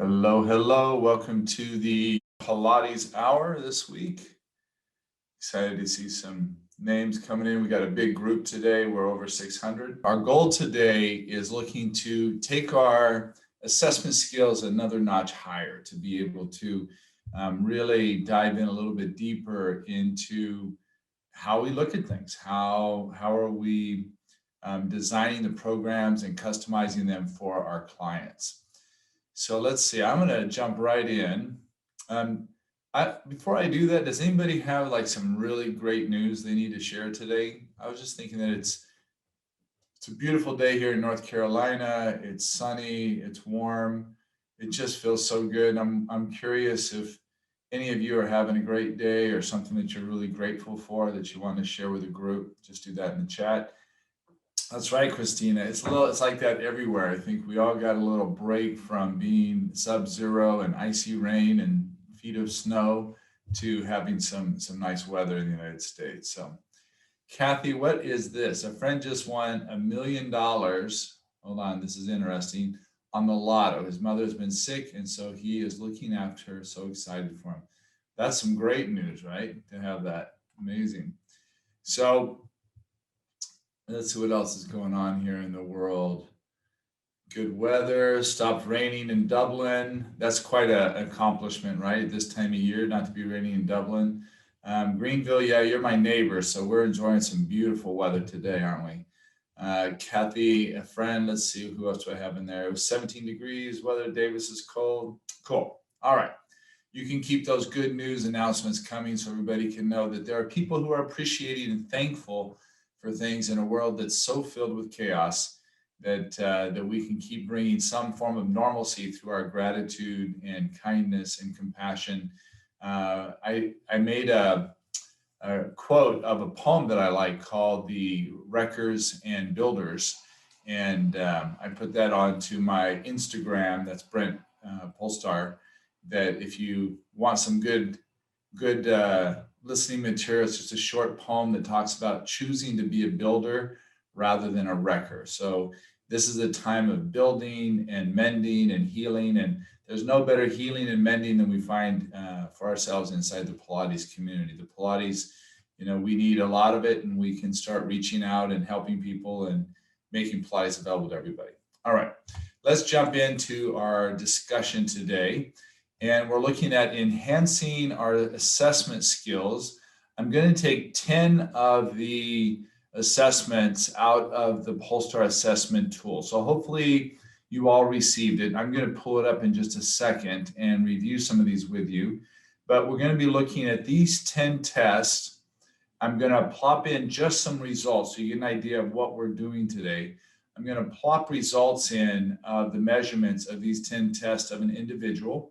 Hello, hello. Welcome to the Pilates Hour this week. Excited to see some names coming in. We got a big group today. We're over 600. Our goal today is looking to take our assessment skills another notch higher, to be able to really dive in a little bit deeper into how we look at things. How are we designing the programs and customizing them for our clients? So let's see, I'm going to jump right in. Before I do that, does anybody have like some really great news they need to share today? I was just thinking that it's a beautiful day here in North Carolina. It's sunny, it's warm. It just feels so good. I'm curious if any of you are having a great day or something that you're really grateful for that you want to share with the group. Just do that in the chat. That's right, Christina. It's like that everywhere. I think we all got a little break from being sub-zero and icy rain and feet of snow to having some nice weather in the United States. So, Kathy, what is this? A friend just won $1 million. Hold on, this is interesting. On the lotto. His mother's been sick, and so he is looking after her. So excited for him. That's some great news, right? To have that. Amazing. So let's see what else is going on here in the world. Good weather, stopped raining in Dublin. That's quite an accomplishment, right? This time of year, not to be raining in Dublin. Greenville, yeah, you're my neighbor, so we're enjoying some beautiful weather today, aren't we? Kathy, a friend, let's see, who else do I have in there? It was 17 degrees, weather, Davis is cold. Cool, all right. You can keep those good news announcements coming so everybody can know that there are people who are appreciating and thankful for things in a world that's so filled with chaos that we can keep bringing some form of normalcy through our gratitude and kindness and compassion. I made a quote of a poem that I like called "The Wreckers and Builders," and I put that onto my Instagram. That's Brent Polestar. That if you want some good listening material, it's just a short poem that talks about choosing to be a builder rather than a wrecker. So this is a time of building and mending and healing, and there's no better healing and mending than we find for ourselves inside the Pilates community. The Pilates, we need a lot of it, and we can start reaching out and helping people and making Pilates available to everybody. All right, let's jump into our discussion today. And we're looking at enhancing our assessment skills. I'm going to take 10 of the assessments out of the Polestar Assessment Tool. So hopefully you all received it. I'm going to pull it up in just a second and review some of these with you. But we're going to be looking at these 10 tests. I'm going to plop in just some results so you get an idea of what we're doing today. I'm going to plop results in of the measurements of these 10 tests of an individual.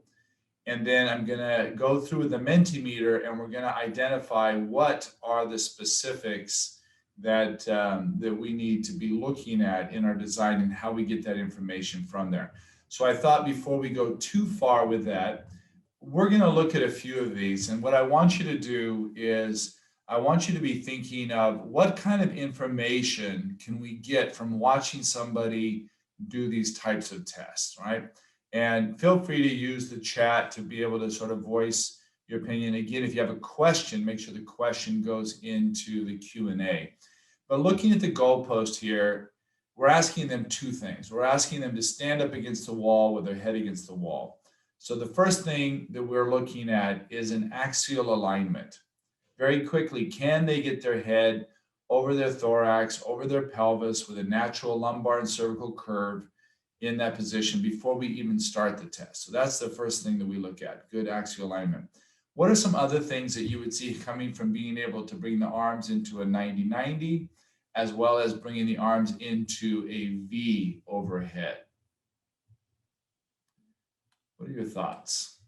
And then I'm going to go through the Mentimeter, and we're going to identify what are the specifics that we need to be looking at in our design and how we get that information from there. So I thought before we go too far with that, we're going to look at a few of these. And what I want you to do is I want you to be thinking of what kind of information can we get from watching somebody do these types of tests, right? And feel free to use the chat to be able to sort of voice your opinion. Again, if you have a question, make sure the question goes into the Q&A. But looking at the goalpost here, we're asking them two things. We're asking them to stand up against the wall with their head against the wall. So the first thing that we're looking at is an axial alignment. Very quickly, can they get their head over their thorax, over their pelvis with a natural lumbar and cervical curve in that position before we even start the test? So that's the first thing that we look at, good axial alignment. What are some other things that you would see coming from being able to bring the arms into a 90-90, as well as bringing the arms into a V overhead? What are your thoughts?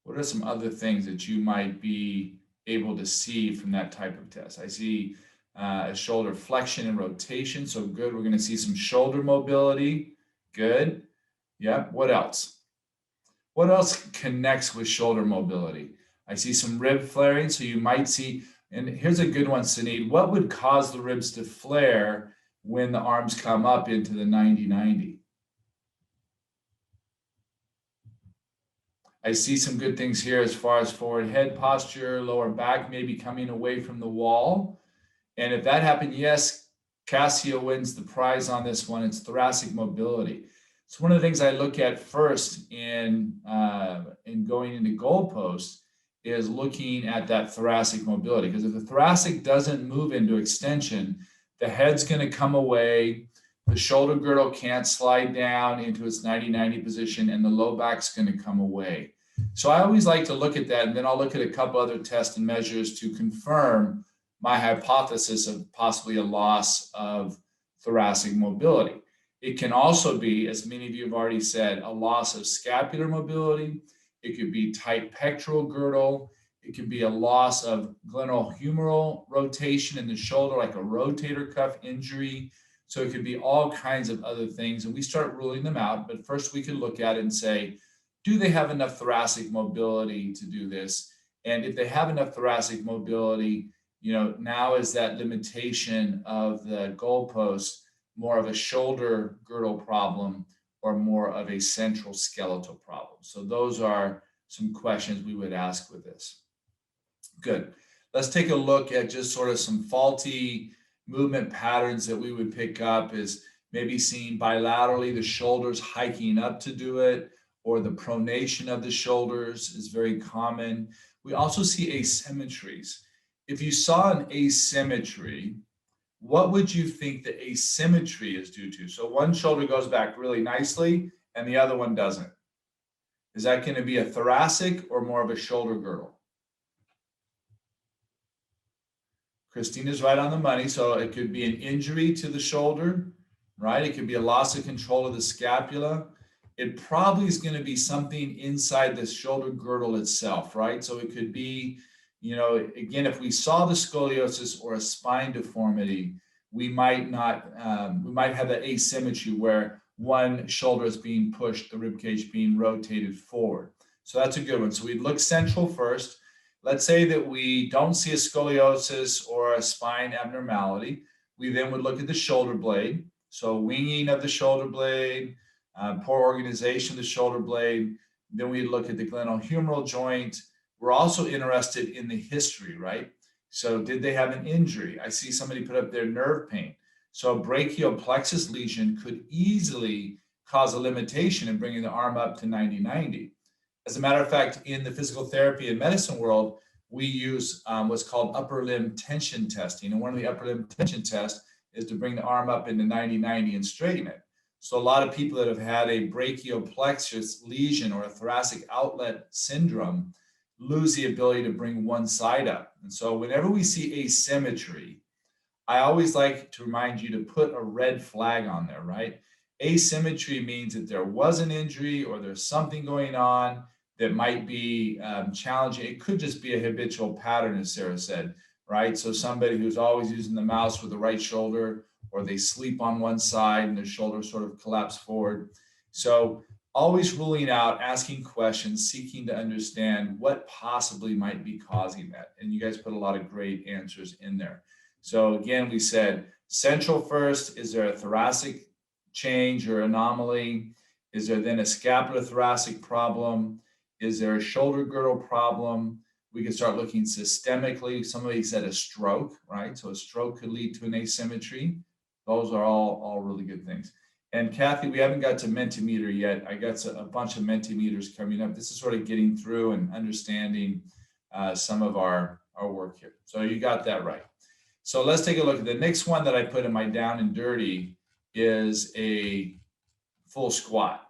What are some other things that you might be able to see from that type of test? I see a shoulder flexion and rotation. So good. We're going to see some shoulder mobility. Good. Yeah. What else? What else connects with shoulder mobility? I see some rib flaring. So you might see, and here's a good one, Sinead. What would cause the ribs to flare when the arms come up into the 90-90? I see some good things here as far as forward head posture, lower back maybe coming away from the wall. And if that happened, yes, Casio wins the prize on this one. It's thoracic mobility. So one of the things I look at first in going into goalposts is looking at that thoracic mobility. Because if the thoracic doesn't move into extension, the head's going to come away, the shoulder girdle can't slide down into its 90-90 position, and the low back's going to come away. So I always like to look at that, and then I'll look at a couple other tests and measures to confirm my hypothesis of possibly a loss of thoracic mobility. It can also be, as many of you have already said, a loss of scapular mobility. It could be tight pectoral girdle. It could be a loss of glenohumeral rotation in the shoulder, like a rotator cuff injury. So it could be all kinds of other things. And we start ruling them out. But first we could look at it and say, do they have enough thoracic mobility to do this? And if they have enough thoracic mobility, now is that limitation of the goalpost more of a shoulder girdle problem or more of a central skeletal problem? So those are some questions we would ask with this. Good. Let's take a look at just sort of some faulty movement patterns that we would pick up is maybe seeing bilaterally the shoulders hiking up to do it, or the pronation of the shoulders is very common. We also see asymmetries. If you saw an asymmetry, what would you think the asymmetry is due to? So one shoulder goes back really nicely and the other one doesn't. Is that going to be a thoracic or more of a shoulder girdle? Christina's right on the money. So it could be an injury to the shoulder, right? It could be a loss of control of the scapula. It probably is going to be something inside the shoulder girdle itself, right? So it could be, again, if we saw the scoliosis or a spine deformity, we might have that asymmetry where one shoulder is being pushed, the rib cage being rotated forward. So that's a good one. So we'd look central first. Let's say that we don't see a scoliosis or a spine abnormality. We then would look at the shoulder blade. So winging of the shoulder blade, poor organization of the shoulder blade. Then we look at the glenohumeral joint. We're also interested in the history, right? So did they have an injury? I see somebody put up their nerve pain. So a brachial plexus lesion could easily cause a limitation in bringing the arm up to 90-90. As a matter of fact, in the physical therapy and medicine world, we use what's called upper limb tension testing. And one of the upper limb tension tests is to bring the arm up into 90-90 and straighten it. So a lot of people that have had a brachial plexus lesion or a thoracic outlet syndrome lose the ability to bring one side up. And so whenever we see asymmetry, I always like to remind you to put a red flag on there, right? Asymmetry means that there was an injury or there's something going on that might be challenging. It could just be a habitual pattern, as Sarah said, right? So somebody who's always using the mouse with the right shoulder, or they sleep on one side and their shoulder sort of collapse forward. So always ruling out, asking questions, seeking to understand what possibly might be causing that. And you guys put a lot of great answers in there. So again, we said central first. Is there a thoracic change or anomaly? Is there then a scapulothoracic problem? Is there a shoulder girdle problem? We can start looking systemically. Somebody said a stroke, right? So a stroke could lead to an asymmetry. Those are all really good things. And Kathy, we haven't got to Mentimeter yet. I got a bunch of Mentimeters coming up. This is sort of getting through and understanding some of our work here. So you got that right. So let's take a look at the next one that I put in my down and dirty is a full squat.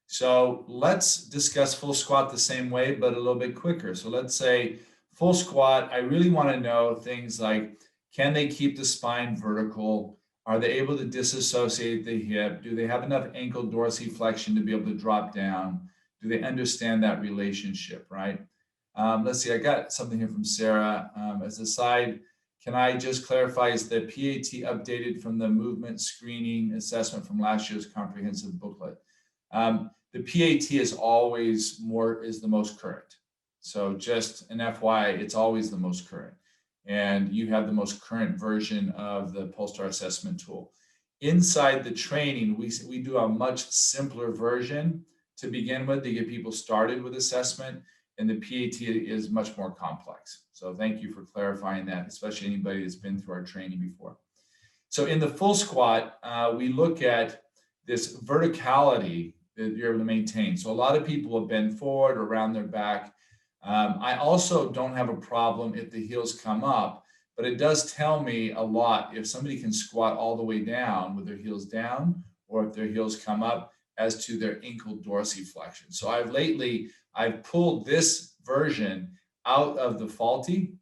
So let's discuss full squat the same way, but a little bit quicker. So let's say full squat, I really want to know things like, can they keep the spine vertical? Are they able to disassociate the hip? Do they have enough ankle dorsiflexion to be able to drop down? Do they understand that relationship, right? Let's see, I got something here from Sarah. As a side, can I just clarify, is the PAT updated from the movement screening assessment from last year's comprehensive booklet? The PAT is always the most current. So just an FYI, it's always the most current. And you have the most current version of the Polestar Assessment Tool. Inside the training, we do a much simpler version to begin with to get people started with assessment, and the PAT is much more complex. So thank you for clarifying that, especially anybody that's been through our training before. So in the full squat, we look at this verticality that you're able to maintain. So a lot of people will bend forward around their back. I also don't have a problem if the heels come up, but it does tell me a lot if somebody can squat all the way down with their heels down, or if their heels come up, as to their ankle dorsiflexion. So I've pulled this version out of the faulty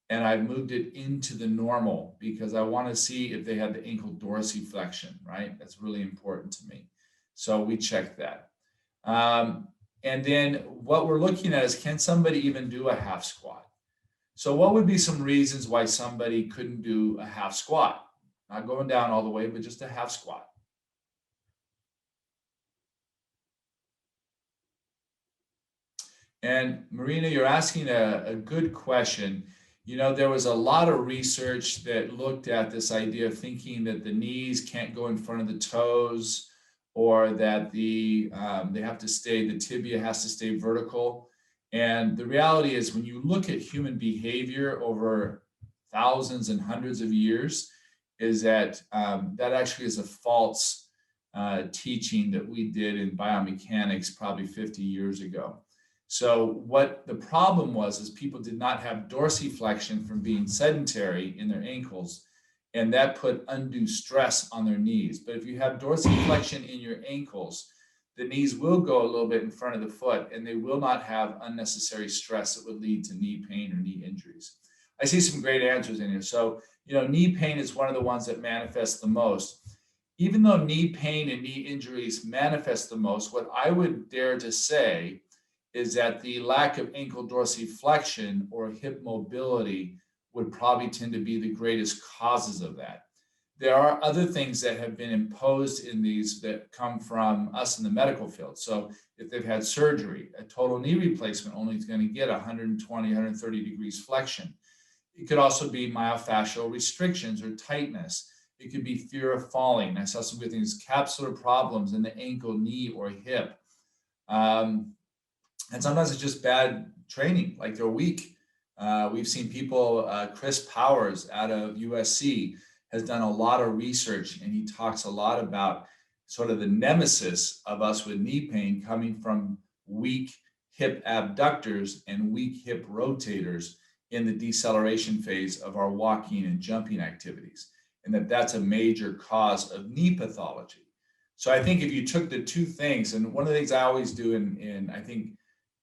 and I've moved it into the normal because I want to see if they have the ankle dorsiflexion, right? That's really important to me. So we check that. And then what we're looking at is, can somebody even do a half squat? So what would be some reasons why somebody couldn't do a half squat? Not going down all the way, but just a half squat. And Marina, you're asking a good question. You know, there was a lot of research that looked at this idea of thinking that the knees can't go in front of the toes, or that they have to stay, the tibia has to stay vertical. And the reality is, when you look at human behavior over thousands and hundreds of years, is that that actually is a false teaching that we did in biomechanics probably 50 years ago. So what the problem was is people did not have dorsiflexion from being sedentary in their ankles, and that put undue stress on their knees. But if you have dorsiflexion in your ankles, the knees will go a little bit in front of the foot, and they will not have unnecessary stress that would lead to knee pain or knee injuries. I see some great answers in here. So, you know, knee pain is one of the ones that manifests the most. Even though knee pain and knee injuries manifest the most, what I would dare to say is that the lack of ankle dorsiflexion or hip mobility would probably tend to be the greatest causes of that. There are other things that have been imposed in these that come from us in the medical field. So if they've had surgery, a total knee replacement only is going to get 120, 130 degrees flexion. It could also be myofascial restrictions or tightness. It could be fear of falling. I saw some good things, capsular problems in the ankle, knee, or hip. And sometimes it's just bad training, like they're weak. We've seen people, Chris Powers out of USC has done a lot of research, and he talks a lot about sort of the nemesis of us with knee pain coming from weak hip abductors and weak hip rotators in the deceleration phase of our walking and jumping activities, and that's a major cause of knee pathology. So I think if you took the two things, and one of the things I always do in I think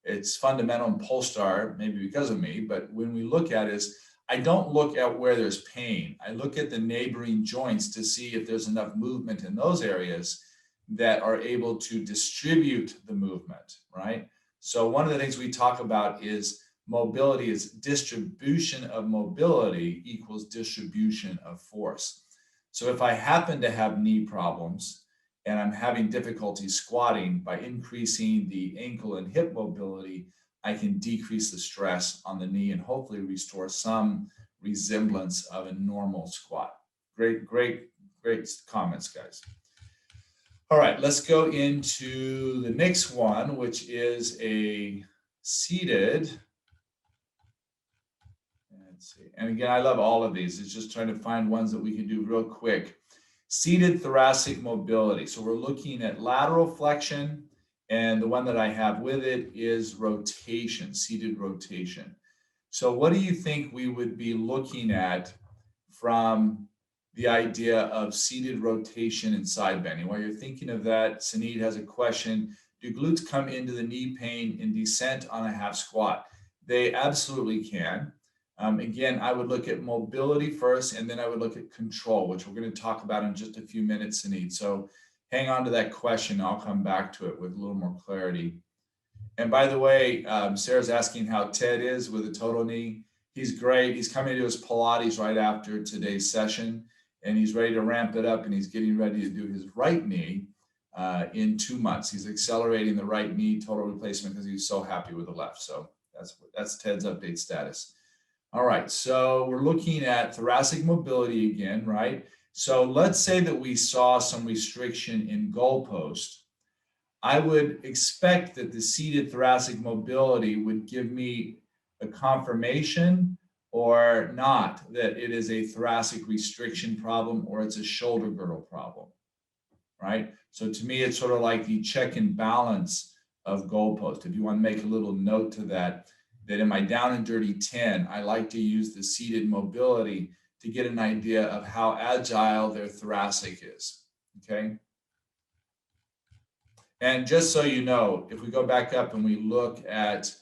it's fundamental in Polestar, maybe because of me, but when we look at it, is I don't look at where there's pain. I look at the neighboring joints to see if there's enough movement in those areas that are able to distribute the movement, right? So one of the things we talk about is mobility is distribution of mobility equals distribution of force. So if I happen to have knee problems, and I'm having difficulty squatting, by increasing the ankle and hip mobility, I can decrease the stress on the knee and hopefully restore some resemblance of a normal squat. Great comments, guys. All right, let's go into the next one, which is a seated. Let's see. And again, I love all of these. It's just trying to find ones that we can do real quick. Seated thoracic mobility. So we're looking at lateral flexion, and the one that I have with it is rotation, seated rotation. So what do you think we would be looking at from the idea of seated rotation and side bending? While you're thinking of that, Sanid has a question. Do glutes come into the knee pain in descent on a half squat? They absolutely can. Again, I would look at mobility first, and then I would look at control, which we're going to talk about in just a few minutes, Sanid. So hang on to that question. I'll come back to it with a little more clarity. And by the way, Sarah's asking how Ted is with a total knee. He's great. He's coming to his Pilates right after today's session, and he's ready to ramp it up, and he's getting ready to do his right knee in 2 months. He's accelerating the right knee total replacement because he's so happy with the left. So that's Ted's update status. All right, so we're looking at thoracic mobility again, right? So let's say that we saw some restriction in goalpost. I would expect that the seated thoracic mobility would give me a confirmation or not that it is a thoracic restriction problem or it's a shoulder girdle problem, right? So to me, it's sort of like the check and balance of goalpost. If you want to make a little note to that, that in my down and dirty 10, I like to use the seated mobility to get an idea of how agile their thoracic is, okay? And just so you know, if we go back up and we look at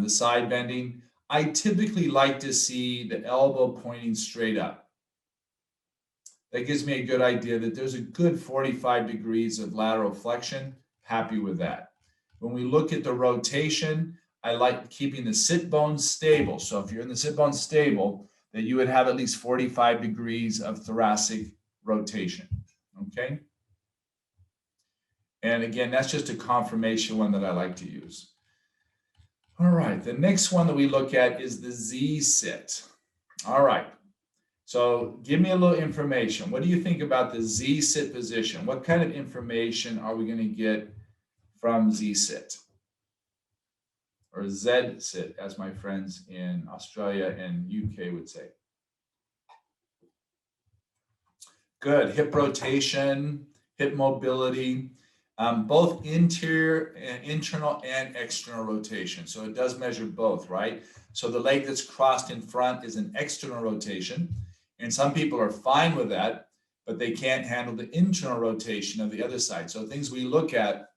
the side bending, I typically like to see the elbow pointing straight up. That gives me a good idea that there's a good 45 degrees of lateral flexion. Happy with that. When we look at the rotation, I like keeping the sit bones stable. So if you're in the sit bones stable, that you would have at least 45 degrees of thoracic rotation, okay? And again, that's just a confirmation one that I like to use. All right, the next one that we look at is the Z sit. All right, so give me a little information. What do you think about the Z sit position? What kind of information are we going to get from Z sit? Or Z sit, as my friends in Australia and UK would say. Good, hip rotation, hip mobility. Both interior and internal and external rotation. So it does measure both, right? So the leg that's crossed in front is an external rotation. And some people are fine with that, but they can't handle the internal rotation of the other side. So things we look at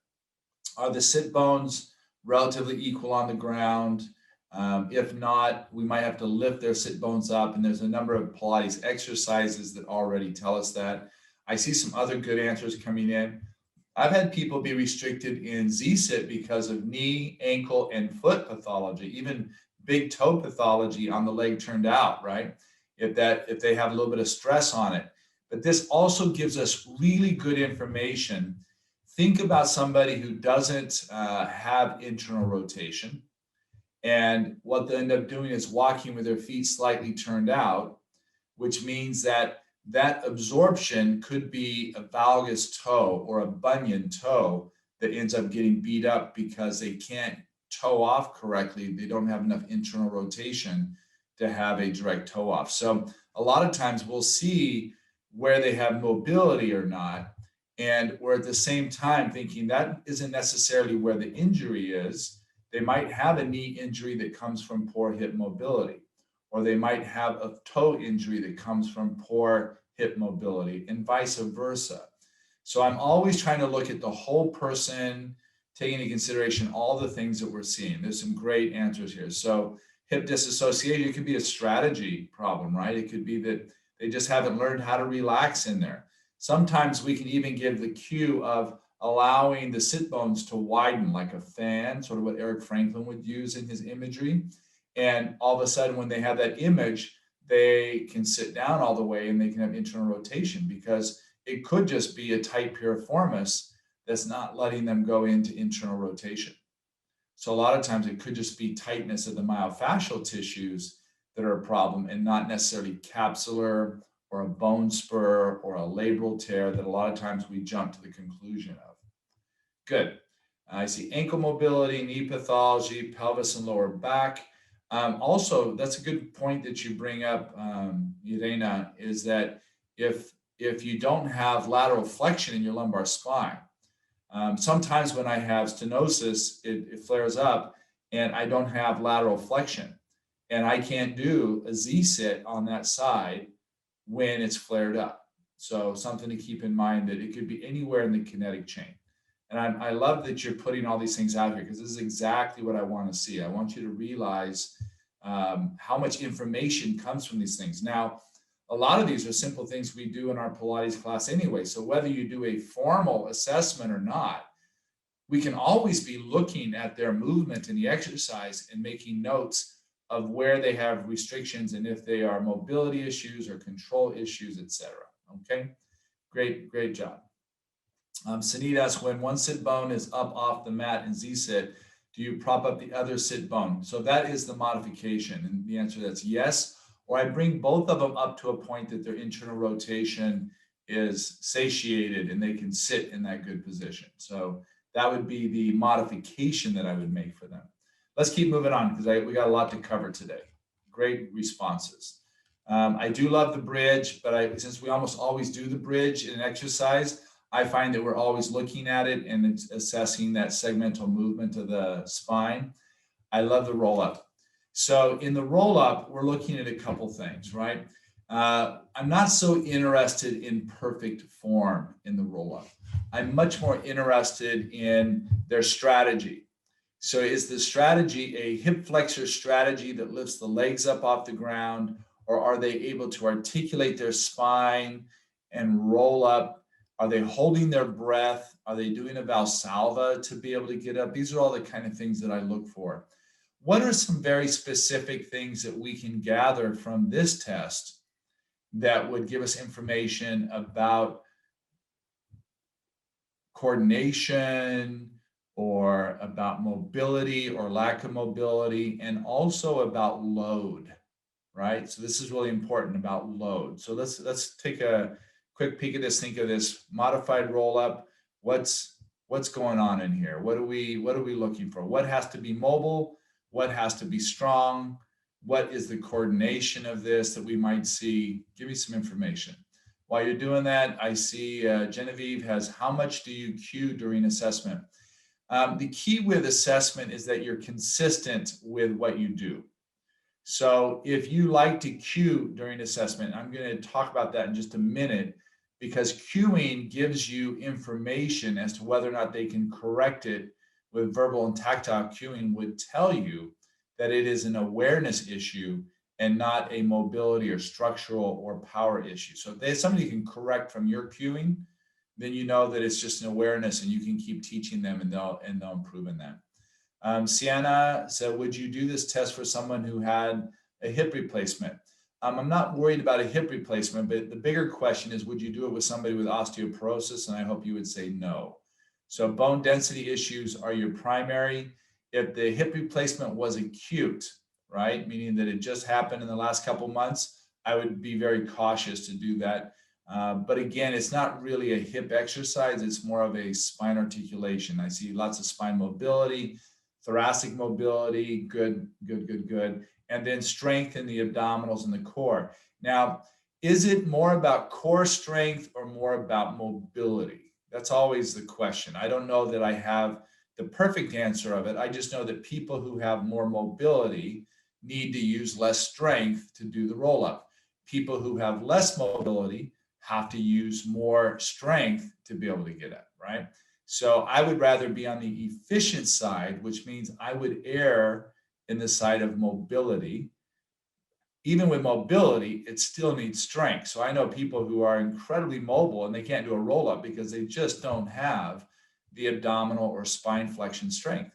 are the sit bones relatively equal on the ground. If not, we might have to lift their sit bones up. And there's a number of Pilates exercises that already tell us that. I see some other good answers coming in. I've had people be restricted in Z-sit because of knee, ankle, and foot pathology, even big toe pathology on the leg turned out, right? If they have a little bit of stress on it. But this also gives us really good information. Think about somebody who doesn't have internal rotation, and what they end up doing is walking with their feet slightly turned out, which means that absorption could be a valgus toe or a bunion toe that ends up getting beat up because they can't toe off correctly. They don't have enough internal rotation to have a direct toe off. So a lot of times we'll see where they have mobility or not, and we're at the same time thinking that isn't necessarily where the injury is. They might have a knee injury that comes from poor hip mobility, or they might have a toe injury that comes from poor hip mobility, and vice versa. So I'm always trying to look at the whole person, taking into consideration all the things that we're seeing. There's some great answers here. So hip disassociation, it could be a strategy problem, right? It could be that they just haven't learned how to relax in there. Sometimes we can even give the cue of allowing the sit bones to widen like a fan, sort of what Eric Franklin would use in his imagery. And all of a sudden, when they have that image, they can sit down all the way and they can have internal rotation, because it could just be a tight piriformis that's not letting them go into internal rotation. So a lot of times it could just be tightness of the myofascial tissues that are a problem, and not necessarily capsular or a bone spur or a labral tear that a lot of times we jump to the conclusion of. Good. I see ankle mobility, knee pathology, pelvis and lower back. Also, that's a good point that you bring up, Irena, is that if you don't have lateral flexion in your lumbar spine, sometimes when I have stenosis, it flares up and I don't have lateral flexion, and I can't do a Z-sit on that side when it's flared up. So something to keep in mind, that it could be anywhere in the kinetic chain. And I love that you're putting all these things out here, because this is exactly what I want to see. I want you to realize how much information comes from these things. Now, a lot of these are simple things we do in our Pilates class anyway. So whether you do a formal assessment or not, we can always be looking at their movement in the exercise and making notes of where they have restrictions and if they are mobility issues or control issues, etc. Okay, great job. Sunit asks, when one sit bone is up off the mat in Z-sit, do you prop up the other sit bone? So that is the modification. And the answer that's yes. Or I bring both of them up to a point that their internal rotation is satiated and they can sit in that good position. So That would be the modification that I would make for them. Let's keep moving on because we got a lot to cover today. Great responses. I do love the bridge, but since we almost always do the bridge in an exercise, I find that we're always looking at it and it's assessing that segmental movement of the spine. I love the roll up. So in the roll up, we're looking at a couple things, right? I'm not so interested in perfect form in the roll up. I'm much more interested in their strategy. So is the strategy a hip flexor strategy that lifts the legs up off the ground, or are they able to articulate their spine and roll up? Are they holding their breath? Are they doing a Valsalva to be able to get up? These are all the kind of things that I look for. What are some very specific things that we can gather from this test that would give us information about coordination or about mobility or lack of mobility, and also about load, right? So this is really important about load. So let's take a quick peek at this. Think of this modified roll up. What's going on in here? What are we looking for? What has to be mobile? What has to be strong? What is the coordination of this that we might see? Give me some information. While you're doing that, I see Genevieve has, how much do you cue during assessment? The key with assessment is that you're consistent with what you do. So if you like to cue during assessment, I'm going to talk about that in just a minute, because cueing gives you information as to whether or not they can correct it with verbal and tactile. Cueing would tell you that it is an awareness issue and not a mobility or structural or power issue. So if somebody can correct from your cueing, then you know that it's just an awareness and you can keep teaching them and they'll improve in that. Sienna said, would you do this test for someone who had a hip replacement? I'm not worried about a hip replacement, but the bigger question is, would you do it with somebody with osteoporosis? And I hope you would say no. So bone density issues are your primary. If the hip replacement was acute, right, meaning that it just happened in the last couple months, I would be very cautious to do that. But again, it's not really a hip exercise. It's more of a spine articulation. I see lots of spine mobility, thoracic mobility, good. And then strength in the abdominals and the core. Now, is it more about core strength or more about mobility? That's always the question. I don't know that I have the perfect answer of it. I just know that people who have more mobility need to use less strength to do the roll up. People who have less mobility have to use more strength to be able to get up, right? So I would rather be on the efficient side, which means I would err in the side of mobility. Even with mobility, it still needs strength. So I know people who are incredibly mobile and they can't do a roll up because they just don't have the abdominal or spine flexion strength.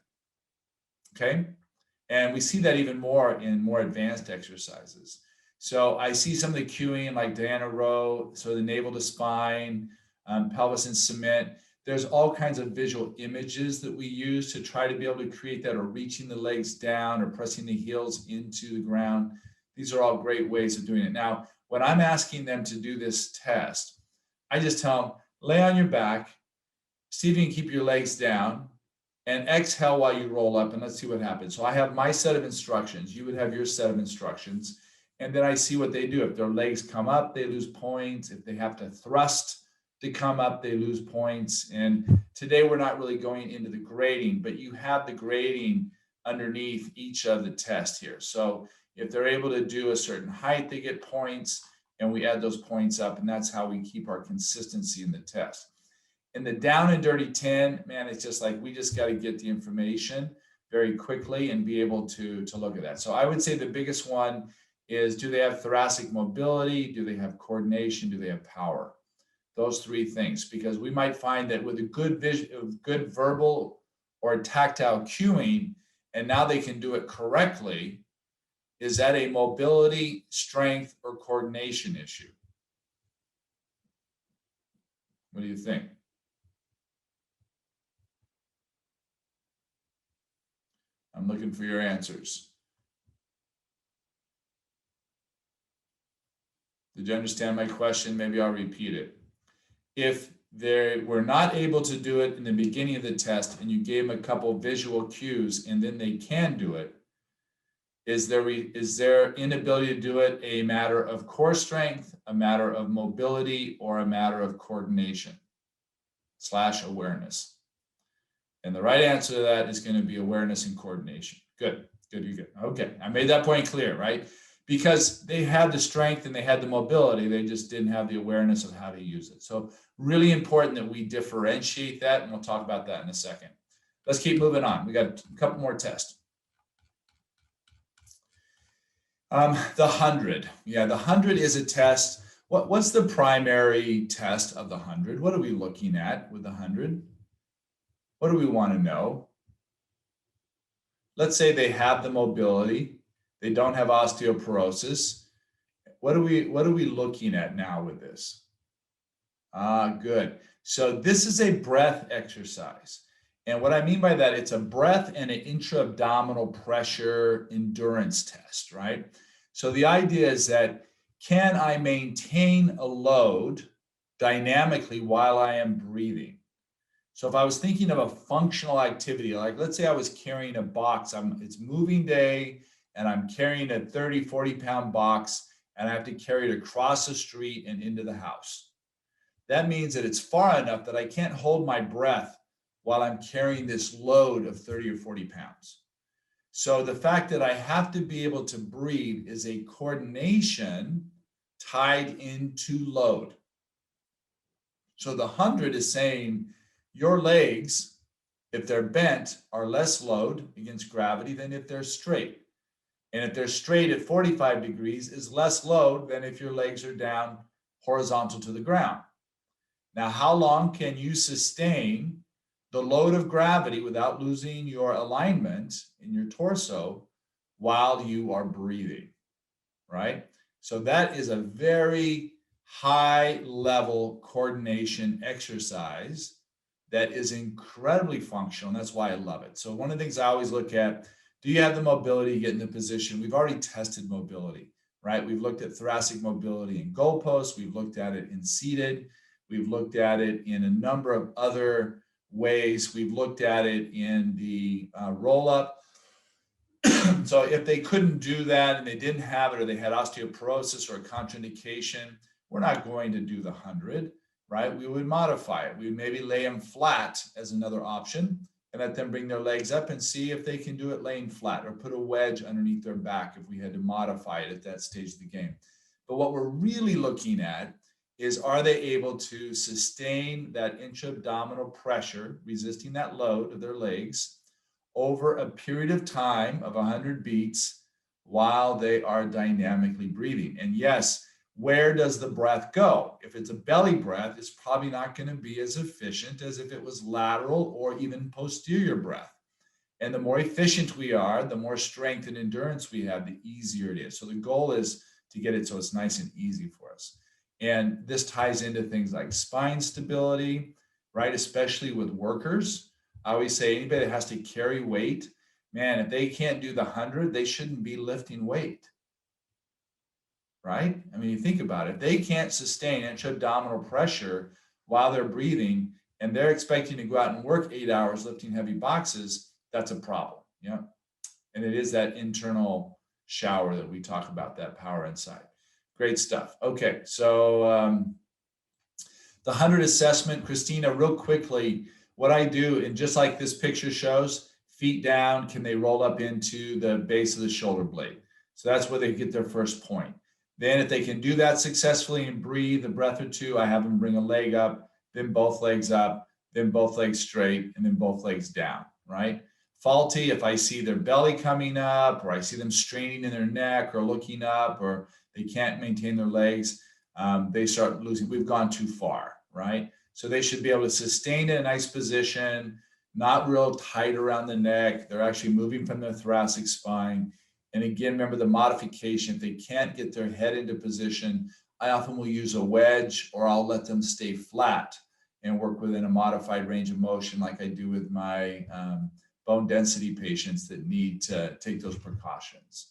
Okay. And we see that even more in more advanced exercises. So I see some of the cueing like Diana Rowe, so the navel to spine, pelvis and cement. There's all kinds of visual images that we use to try to be able to create that, or reaching the legs down or pressing the heels into the ground. These are all great ways of doing it. Now, when I'm asking them to do this test, I just tell them, lay on your back, see if you can keep your legs down, and exhale while you roll up, and let's see what happens. So I have my set of instructions. You would have your set of instructions. And then I see what they do. If their legs come up, they lose points. If they have to thrust to come up, they lose points. And today we're not really going into the grading, but you have the grading underneath each of the tests here. So if they're able to do a certain height, they get points, and we add those points up, and that's how we keep our consistency in the test. In the down and dirty 10, man, it's just like we just got to get the information very quickly and be able to look at that. So I would say the biggest one is, do they have thoracic mobility? Do they have coordination? Do they have power? Those three things, because we might find that with a good verbal or tactile cueing, and now they can do it correctly, is that a mobility, strength, or coordination issue? What do you think? I'm looking for your answers. Did you understand my question? Maybe I'll repeat it. If they were not able to do it in the beginning of the test and you gave them a couple visual cues and then they can do it, is their inability to do it a matter of core strength, a matter of mobility, or a matter of coordination / awareness? And the right answer to that is going to be awareness and coordination. Good, good, you're good. Okay, I made that point clear, right? Because they had the strength and they had the mobility, they just didn't have the awareness of how to use it. So really important that we differentiate that, and we'll talk about that in a second. Let's keep moving on. We got a couple more tests. The 100. Yeah, the 100 is a test. What's the primary test of the 100? What are we looking at with the 100? What do we want to know? Let's say they have the mobility. They don't have osteoporosis. What are we looking at now with this? Good. So this is a breath exercise. And what I mean by that, it's a breath and an intra-abdominal pressure endurance test, right? So the idea is that, can I maintain a load dynamically while I am breathing? So if I was thinking of a functional activity, like let's say I was carrying a box, it's moving day, and I'm carrying a 30, 40 pound box, and I have to carry it across the street and into the house. That means that it's far enough that I can't hold my breath while I'm carrying this load of 30 or 40 pounds. So the fact that I have to be able to breathe is a coordination tied into load. So the 100 is saying your legs, if they're bent, are less load against gravity than if they're straight. And if they're straight at 45 degrees is less load than if your legs are down horizontal to the ground. Now, how long can you sustain the load of gravity without losing your alignment in your torso while you are breathing, right? So that is a very high level coordination exercise that is incredibly functional, and that's why I love it. So one of the things I always look at, do you have the mobility to get in the position? We've already tested mobility, right? We've looked at thoracic mobility in goalposts. We've looked at it in seated. We've looked at it in a number of other ways. We've looked at it in the roll-up. So if they couldn't do that and they didn't have it, or they had osteoporosis or a contraindication, we're not going to do the 100, right? We would modify it. We would maybe lay them flat as another option and let them bring their legs up and see if they can do it laying flat, or put a wedge underneath their back if we had to modify it at that stage of the game. But what we're really looking at is, are they able to sustain that intra-abdominal pressure, resisting that load of their legs over a period of time of 100 beats while they are dynamically breathing? And yes, where does the breath go? If it's a belly breath, it's probably not going to be as efficient as if it was lateral or even posterior breath. And the more efficient we are, the more strength and endurance we have, the easier it is. So the goal is to get it so it's nice and easy for us. And this ties into things like spine stability, right? Especially with workers. I always say anybody that has to carry weight, man, if they can't do the 100, they shouldn't be lifting weight, right? I mean, you think about it. If they can't sustain intra-abdominal pressure while they're breathing, and they're expecting to go out and work 8 hours lifting heavy boxes, that's a problem, yeah? And it is that internal shower that we talk about, that power inside. Great stuff. Okay, so the 100 assessment, Christina, real quickly, what I do, and just like this picture shows, feet down, can they roll up into the base of the shoulder blade? So that's where they get their first point. Then if they can do that successfully and breathe a breath or two, I have them bring a leg up, then both legs up, then both legs straight, and then both legs down, right? Faulty, if I see their belly coming up, or I see them straining in their neck or looking up, or they can't maintain their legs, they start losing. We've gone too far, right? So they should be able to sustain in a nice position, not real tight around the neck. They're actually moving from their thoracic spine. And again, remember the modification. If they can't get their head into position, I often will use a wedge, or I'll let them stay flat and work within a modified range of motion, like I do with my bone density patients that need to take those precautions.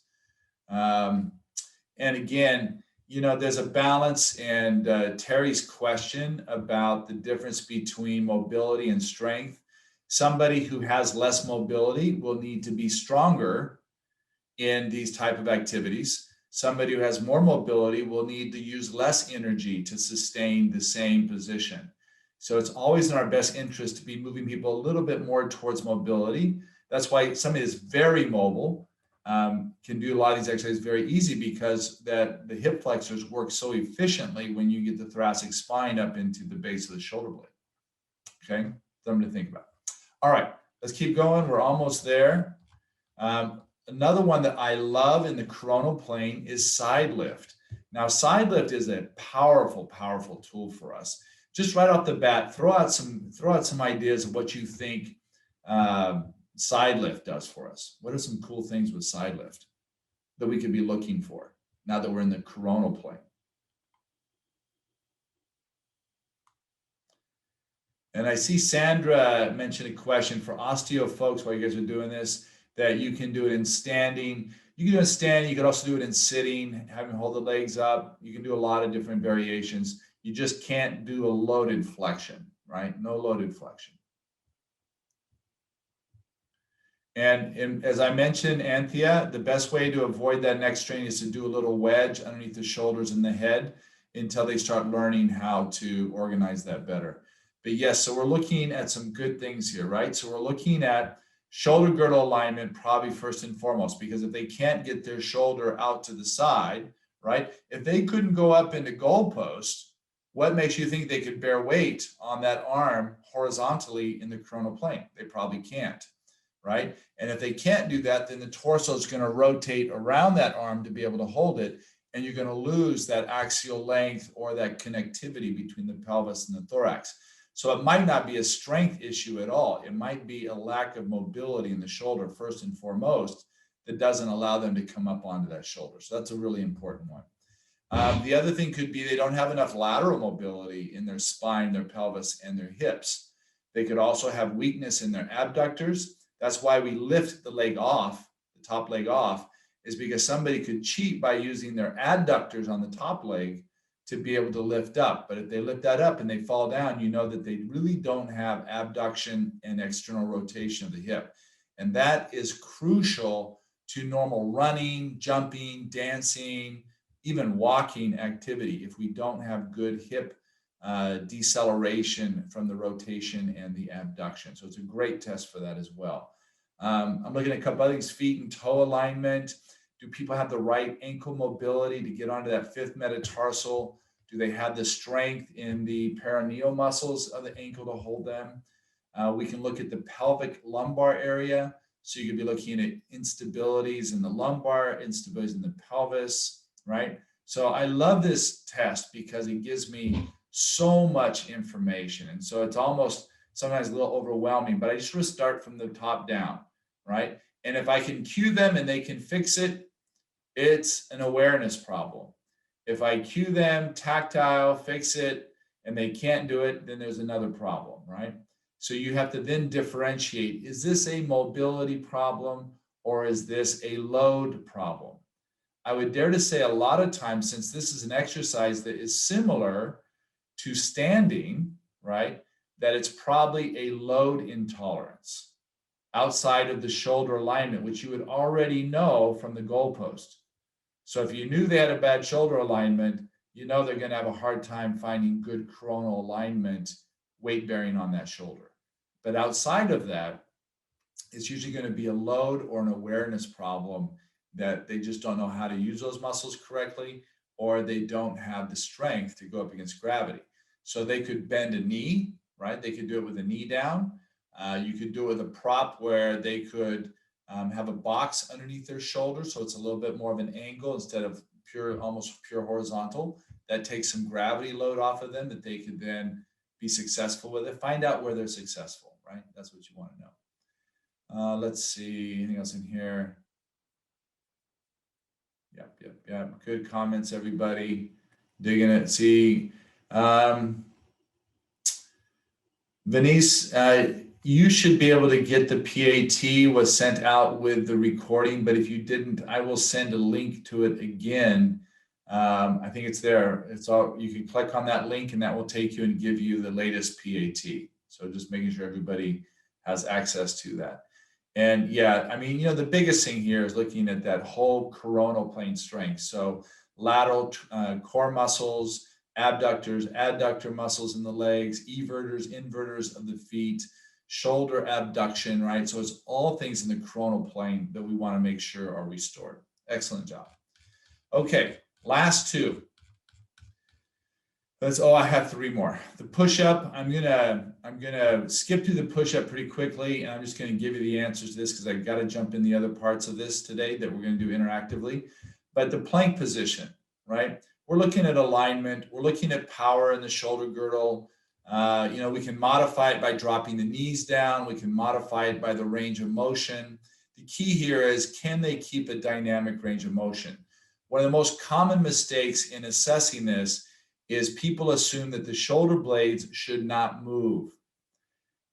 And again, you know, there's a balance, and Terry's question about the difference between mobility and strength. Somebody who has less mobility will need to be stronger in these type of activities. Somebody who has more mobility will need to use less energy to sustain the same position. So it's always in our best interest to be moving people a little bit more towards mobility. That's why somebody that's very mobile can do a lot of these exercises very easy, because that the hip flexors work so efficiently when you get the thoracic spine up into the base of the shoulder blade. Okay, something to think about. All right, let's keep going. We're almost there. Another one that I love in the coronal plane is side lift. Now, side lift is a powerful, powerful tool for us. Just right off the bat, throw out some ideas of what you think side lift does for us. What are some cool things with side lift that we could be looking for now that we're in the coronal plane? And I see Sandra mentioned a question for osteo folks while you guys are doing this, that you can do it in standing. You can do it in standing. You could also do it in sitting, having hold the legs up. You can do a lot of different variations. You just can't do a loaded flexion, right? No loaded flexion. And as I mentioned, Anthea, the best way to avoid that neck strain is to do a little wedge underneath the shoulders and the head until they start learning how to organize that better. But yes, so we're looking at some good things here, right? So we're looking at shoulder girdle alignment probably first and foremost, because if they can't get their shoulder out to the side, right? If they couldn't go up into goalpost, what makes you think they could bear weight on that arm horizontally in the coronal plane? They probably can't, right? And if they can't do that, then the torso is going to rotate around that arm to be able to hold it, and you're going to lose that axial length or that connectivity between the pelvis and the thorax. So it might not be a strength issue at all. It might be a lack of mobility in the shoulder first and foremost that doesn't allow them to come up onto that shoulder. So that's a really important one. The other thing could be they don't have enough lateral mobility in their spine, their pelvis, and their hips. They could also have weakness in their abductors. That's why we lift the leg off, the top leg off, is because somebody could cheat by using their adductors on the top leg to be able to lift up. But if they lift that up and they fall down, you know that they really don't have abduction and external rotation of the hip. And that is crucial to normal running, jumping, dancing, even walking activity if we don't have good hip deceleration from the rotation and the abduction. So it's a great test for that as well. I'm looking at a couple other things, feet and toe alignment. Do people have the right ankle mobility to get onto that fifth metatarsal? Do they have the strength in the perineal muscles of the ankle to hold them? We can look at the pelvic lumbar area. So you could be looking at instabilities in the lumbar, instabilities in the pelvis, right? So I love this test because it gives me so much information. And so it's almost sometimes a little overwhelming, but I just want to start from the top down, right? And if I can cue them and they can fix it, it's an awareness problem. If I cue them, tactile, fix it, and they can't do it, then there's another problem, right? So you have to then differentiate, is this a mobility problem or is this a load problem? I would dare to say a lot of times, since this is an exercise that is similar to standing, right, that it's probably a load intolerance outside of the shoulder alignment, which you would already know from the goalpost. So if you knew they had a bad shoulder alignment, you know they're going to have a hard time finding good coronal alignment, weight bearing on that shoulder. But outside of that, it's usually going to be a load or an awareness problem that they just don't know how to use those muscles correctly, or they don't have the strength to go up against gravity. So they could bend a knee, right? They could do it with a knee down. You could do it with a prop where they could have a box underneath their shoulder. So it's a little bit more of an angle instead of almost pure horizontal. That takes some gravity load off of them that they could then be successful with it. Find out where they're successful, right? That's what you want to know. Let's see, anything else in here? Yep. Good comments, everybody. Digging it. See, Venice, you should be able to get the PAT was sent out with the recording, but if you didn't, I will send a link to it again I think it's there. It's all, you can click on that link and that will take you and give you the latest PAT. So just making sure everybody has access to that. And yeah, I mean, the biggest thing here is looking at that whole coronal plane strength. So lateral core muscles, abductors, adductor muscles in the legs, everters, inverters of the feet, shoulder abduction, right? So it's all things in the coronal plane that we want to make sure are restored. Excellent job. Okay, last two. I have three more. The push-up, I'm gonna skip through the push-up pretty quickly, and I'm just gonna give you the answers to this because I've got to jump in the other parts of this today that we're gonna do interactively. But the plank position, right? We're looking at alignment. We're looking at power in the shoulder girdle. We can modify it by dropping the knees down. We can modify it by the range of motion. The key here is, can they keep a dynamic range of motion? One of the most common mistakes in assessing this is people assume that the shoulder blades should not move.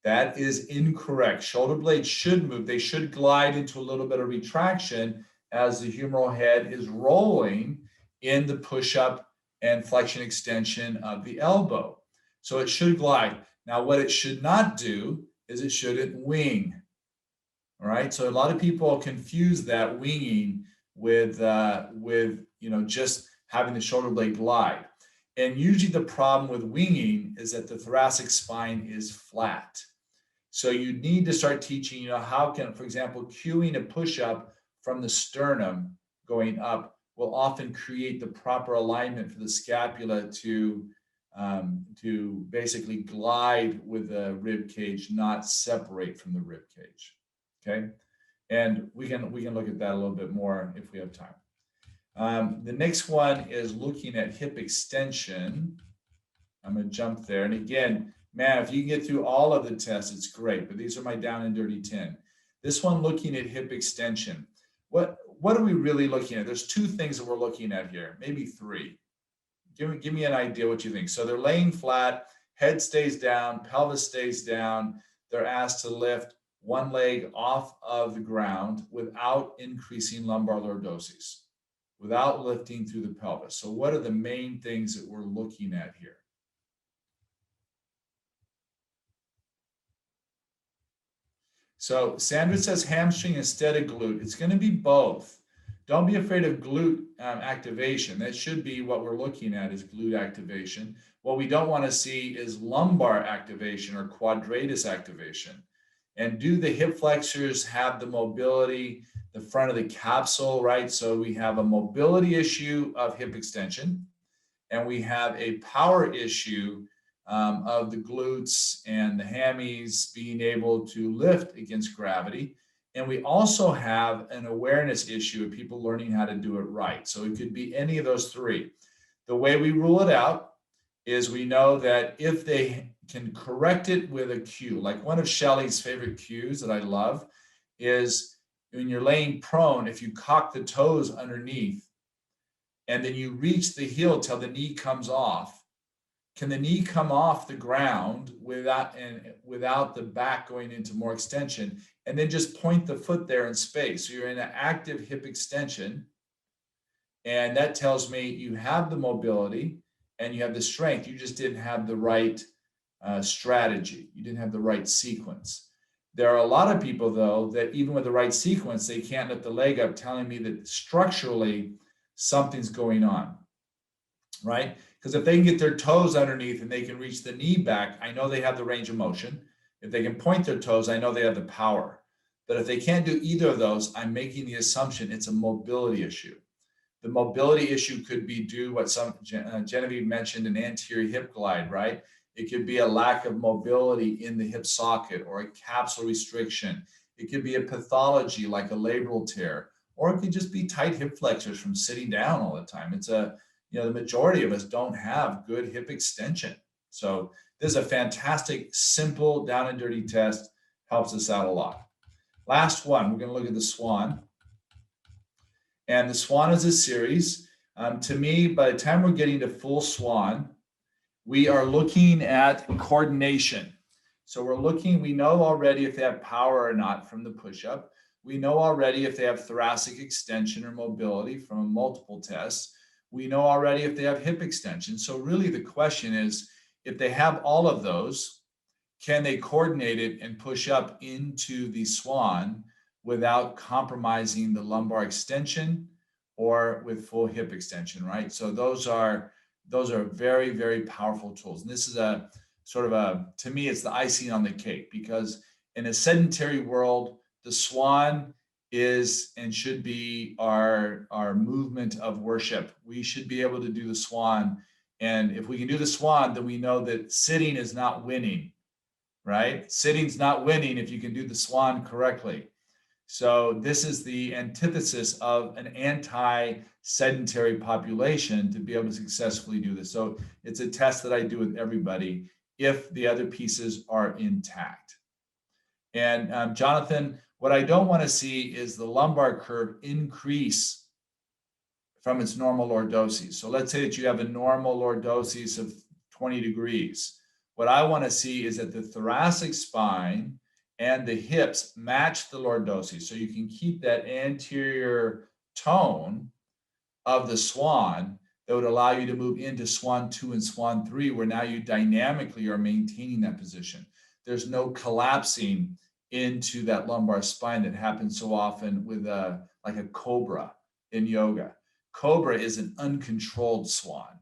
That is incorrect. Shoulder blades should move. They should glide into a little bit of retraction as the humeral head is rolling in the push-up and flexion extension of the elbow. So it should glide. Now, what it should not do is it shouldn't wing. All right. So a lot of people confuse that winging with just having the shoulder blade glide. And usually the problem with winging is that the thoracic spine is flat. So you need to start teaching, how can, for example, cueing a push-up from the sternum going up will often create the proper alignment for the scapula to basically glide with the rib cage, not separate from the rib cage. Okay. And we can look at that a little bit more if we have time. The next one is looking at hip extension. I'm going to jump there. And again, man, if you can get through all of the tests, it's great. But these are my down and dirty 10. This one, looking at hip extension. What are we really looking at? There's two things that we're looking at here, maybe three. Give me an idea what you think. So they're laying flat, head stays down, pelvis stays down. They're asked to lift one leg off of the ground without increasing lumbar lordosis, without lifting through the pelvis. So what are the main things that we're looking at here? So Sandra says hamstring instead of glute. It's going to be both. Don't be afraid of glute activation. That should be what we're looking at, is glute activation. What we don't want to see is lumbar activation or quadratus activation. And do the hip flexors have the mobility, the front of the capsule, right? So we have a mobility issue of hip extension, and we have a power issue of the glutes and the hammies being able to lift against gravity. And we also have an awareness issue of people learning how to do it right. So it could be any of those three. The way we rule it out is we know that if they can correct it with a cue, like one of Shelley's favorite cues that I love is when you're laying prone, if you cock the toes underneath and then you reach the heel till the knee comes off, can the knee come off the ground without the back going into more extension, and then just point the foot there in space? So you're in an active hip extension, and that tells me you have the mobility and you have the strength. You just didn't have the right strategy. You didn't have the right sequence. There are a lot of people, though, that even with the right sequence, they can't lift the leg up, telling me that structurally something's going on, right? Because if they can get their toes underneath and they can reach the knee back, I know they have the range of motion. If they can point their toes, I know they have the power. But if they can't do either of those, I'm making the assumption it's a mobility issue. The mobility issue could be due what Genevieve mentioned, an anterior hip glide, right? It could be a lack of mobility in the hip socket or a capsule restriction. It could be a pathology like a labral tear, or it could just be tight hip flexors from sitting down all the time. It's the majority of us don't have good hip extension. So this is a fantastic, simple down and dirty test, helps us out a lot. Last one, we're going to look at the SWAN. And the SWAN is a series. To me, by the time we're getting to full SWAN, we are looking at coordination. So we know already if they have power or not from the push-up. We know already if they have thoracic extension or mobility from multiple tests. We know already if they have hip extension. So really the question is, if they have all of those, can they coordinate it and push up into the swan without compromising the lumbar extension or with full hip extension, right? So those are very, very powerful tools. And this is a sort of to me, it's the icing on the cake, because in a sedentary world, the swan is and should be our movement of worship. We should be able to do the swan. And if we can do the swan, then we know that sitting is not winning, right? Sitting's not winning if you can do the swan correctly. So this is the antithesis of an anti-sedentary population to be able to successfully do this. So it's a test that I do with everybody if the other pieces are intact. And Jonathan, what I don't want to see is the lumbar curve increase from its normal lordosis. So let's say that you have a normal lordosis of 20 degrees. What I want to see is that the thoracic spine and the hips match the lordosis. So you can keep that anterior tone of the swan that would allow you to move into swan 2 and swan 3, where now you dynamically are maintaining that position. There's no collapsing into that lumbar spine that happens so often with like a cobra in yoga. Cobra is an uncontrolled swan,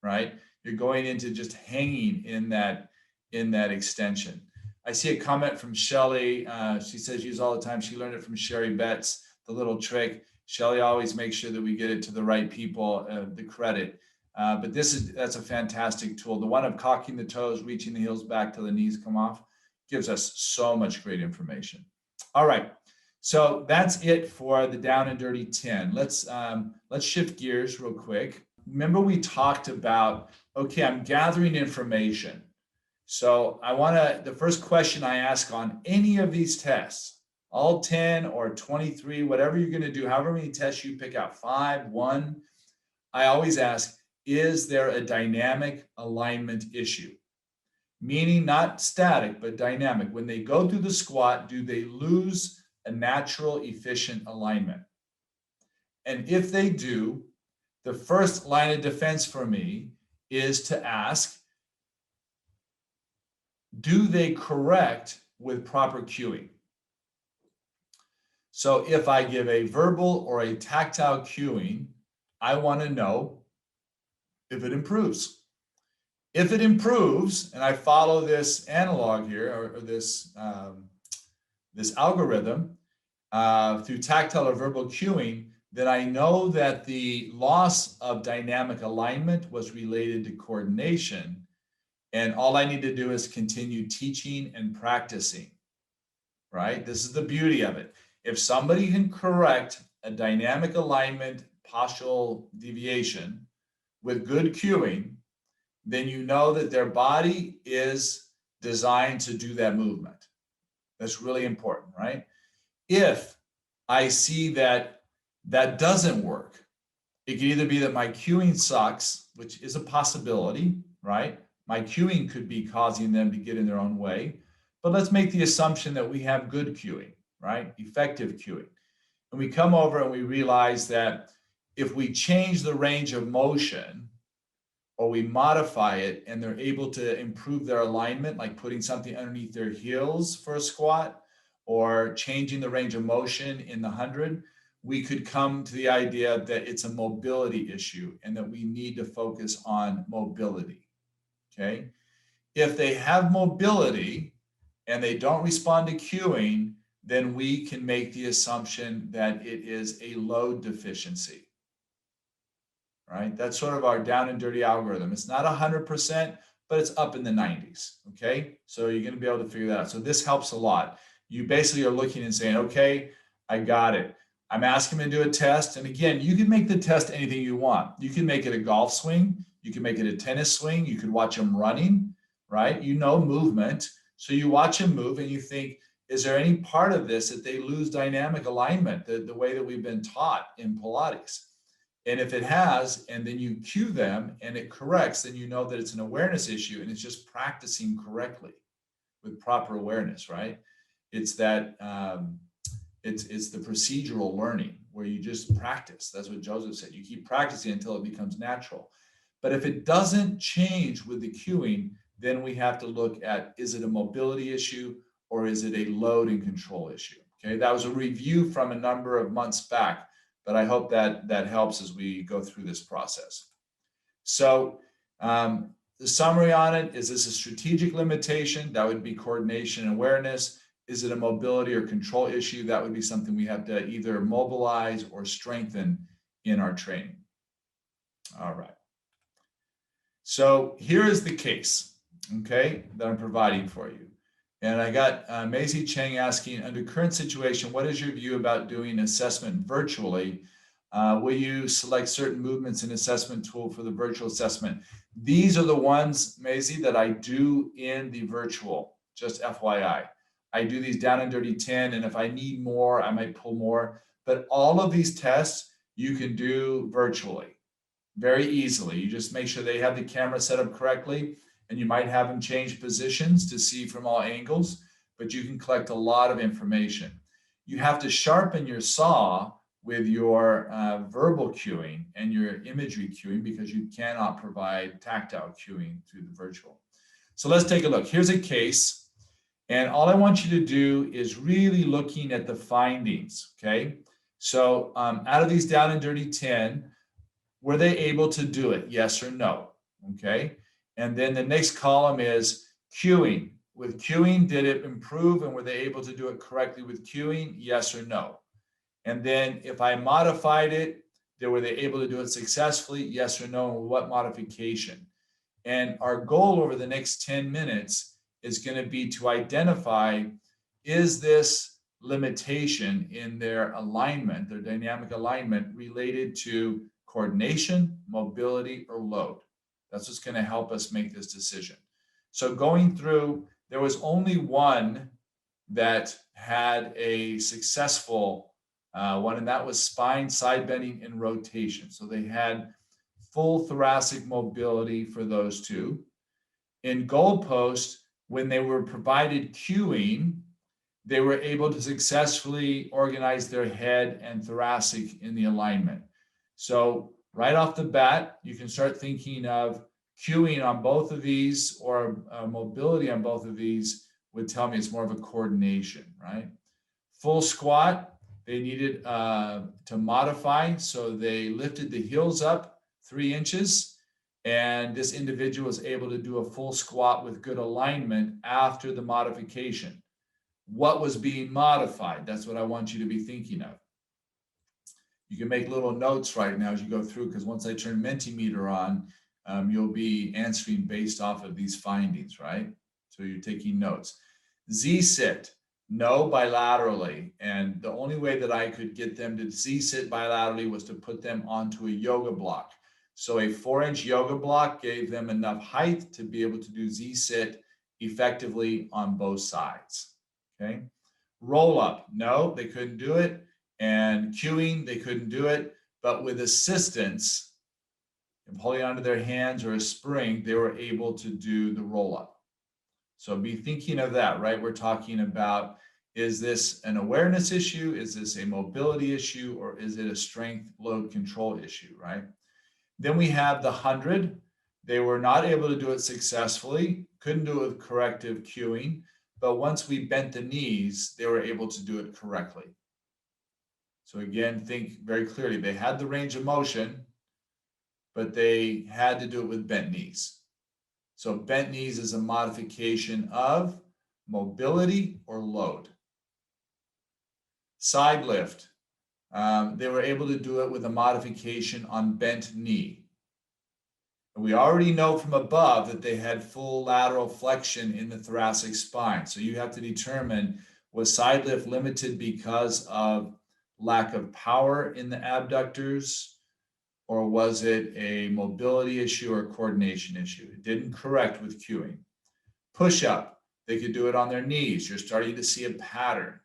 right? You're going into just hanging in that extension. I see a comment from Shelly. She says use all the time. She learned it from Sherry Betts, the little trick. Shelly always makes sure that we get it to the right people, the credit. But that's a fantastic tool. The one of cocking the toes, reaching the heels back till the knees come off, gives us so much great information. All right, so that's it for the down and dirty 10. Let's shift gears real quick. Remember we talked about, okay, I'm gathering information. So the first question I ask on any of these tests, all 10 or 23, whatever you're going to do, however many tests you pick out, 5, 1, I always ask, is there a dynamic alignment issue? Meaning not static, but dynamic. When they go through the squat, do they lose a natural, efficient alignment? And if they do, the first line of defense for me is to ask, do they correct with proper cueing? So if I give a verbal or a tactile cueing, I want to know if it improves. If it improves, and I follow this analog here, or this algorithm through tactile or verbal cueing, then I know that the loss of dynamic alignment was related to coordination. And all I need to do is continue teaching and practicing, right? This is the beauty of it. If somebody can correct a dynamic alignment postural deviation with good cueing, then you know that their body is designed to do that movement. That's really important, right? If I see that that doesn't work, it can either be that my cueing sucks, which is a possibility, right? My cueing could be causing them to get in their own way. But let's make the assumption that we have good cueing, right? Effective cueing. And we come over and we realize that if we change the range of motion or we modify it and they're able to improve their alignment, like putting something underneath their heels for a squat or changing the range of motion in the 100, we could come to the idea that it's a mobility issue and that we need to focus on mobility, okay? If they have mobility and they don't respond to cueing, then we can make the assumption that it is a load deficiency, right? That's sort of our down and dirty algorithm. It's not 100%, but it's up in the 90s, okay? So you're gonna be able to figure that out. So this helps a lot. You basically are looking and saying, okay, I got it. I'm asking them to do a test. And again, you can make the test anything you want. You can make it a golf swing. You can make it a tennis swing. You could watch them running, right? You know movement. So you watch them move and you think, is there any part of this that they lose dynamic alignment, the way that we've been taught in Pilates? And if it has, and then you cue them and it corrects, then you know that it's an awareness issue and it's just practicing correctly with proper awareness, right? It's that, it's the procedural learning where you just practice. That's what Joseph said. You keep practicing until it becomes natural. But if it doesn't change with the cueing, then we have to look at, is it a mobility issue or is it a load and control issue? Okay, that was a review from a number of months back, but I hope that helps as we go through this process. So the summary on it, is this a strategic limitation? That would be coordination and awareness. Is it a mobility or control issue? That would be something we have to either mobilize or strengthen in our training. All right. So here is the case, okay, that I'm providing for you. And I got Maisie Cheng asking, under current situation, what is your view about doing assessment virtually? Will you select certain movements in assessment tool for the virtual assessment? These are the ones, Maisie, that I do in the virtual, just FYI. I do these down and dirty 10, and if I need more, I might pull more. But all of these tests you can do virtually very easily. You just make sure they have the camera set up correctly, and you might have them change positions to see from all angles, but you can collect a lot of information. You have to sharpen your saw with your verbal cueing and your imagery cueing because you cannot provide tactile cueing through the virtual. So let's take a look. Here's a case, and all I want you to do is really looking at the findings, okay? So out of these down and dirty 10, were they able to do it? Yes or no, okay? And then the next column is cueing. With cueing, did it improve and were they able to do it correctly with cueing? Yes or no? And then if I modified it, were they able to do it successfully? Yes or no, and what modification? And our goal over the next 10 minutes is going to be to identify, is this limitation in their alignment, their dynamic alignment, related to coordination, mobility, or load? That's what's going to help us make this decision. So going through, there was only one that had a successful one, and that was spine, side bending, and rotation. So they had full thoracic mobility for those two. In goalpost, when they were provided cueing, they were able to successfully organize their head and thoracic in the alignment. So right off the bat, you can start thinking of cueing on both of these, or mobility on both of these would tell me it's more of a coordination, right? Full squat, they needed to modify, so they lifted the heels up 3 inches, and this individual was able to do a full squat with good alignment after the modification. What was being modified? That's what I want you to be thinking of. You can make little notes right now as you go through, because once I turn Mentimeter on, you'll be answering based off of these findings, right? So you're taking notes. Z-sit, no bilaterally. And the only way that I could get them to Z-sit bilaterally was to put them onto a yoga block. So a 4-inch yoga block gave them enough height to be able to do Z-sit effectively on both sides, okay? Roll up, no, they couldn't do it. And cueing, they couldn't do it. But with assistance, holding onto their hands or a spring, they were able to do the roll up. So be thinking of that, right? We're talking about, is this an awareness issue? Is this a mobility issue? Or is it a strength load control issue, right? Then we have the 100. They were not able to do it successfully, couldn't do it with corrective cueing, but once we bent the knees, they were able to do it correctly. So again, think very clearly. They had the range of motion, but they had to do it with bent knees. So bent knees is a modification of mobility or load. Side lift. They were able to do it with a modification on bent knee. And we already know from above that they had full lateral flexion in the thoracic spine. So you have to determine, was side lift limited because of lack of power in the abductors, or was it a mobility issue or coordination issue? It didn't correct with cueing. Push up, they could do it on their knees. You're starting to see a pattern.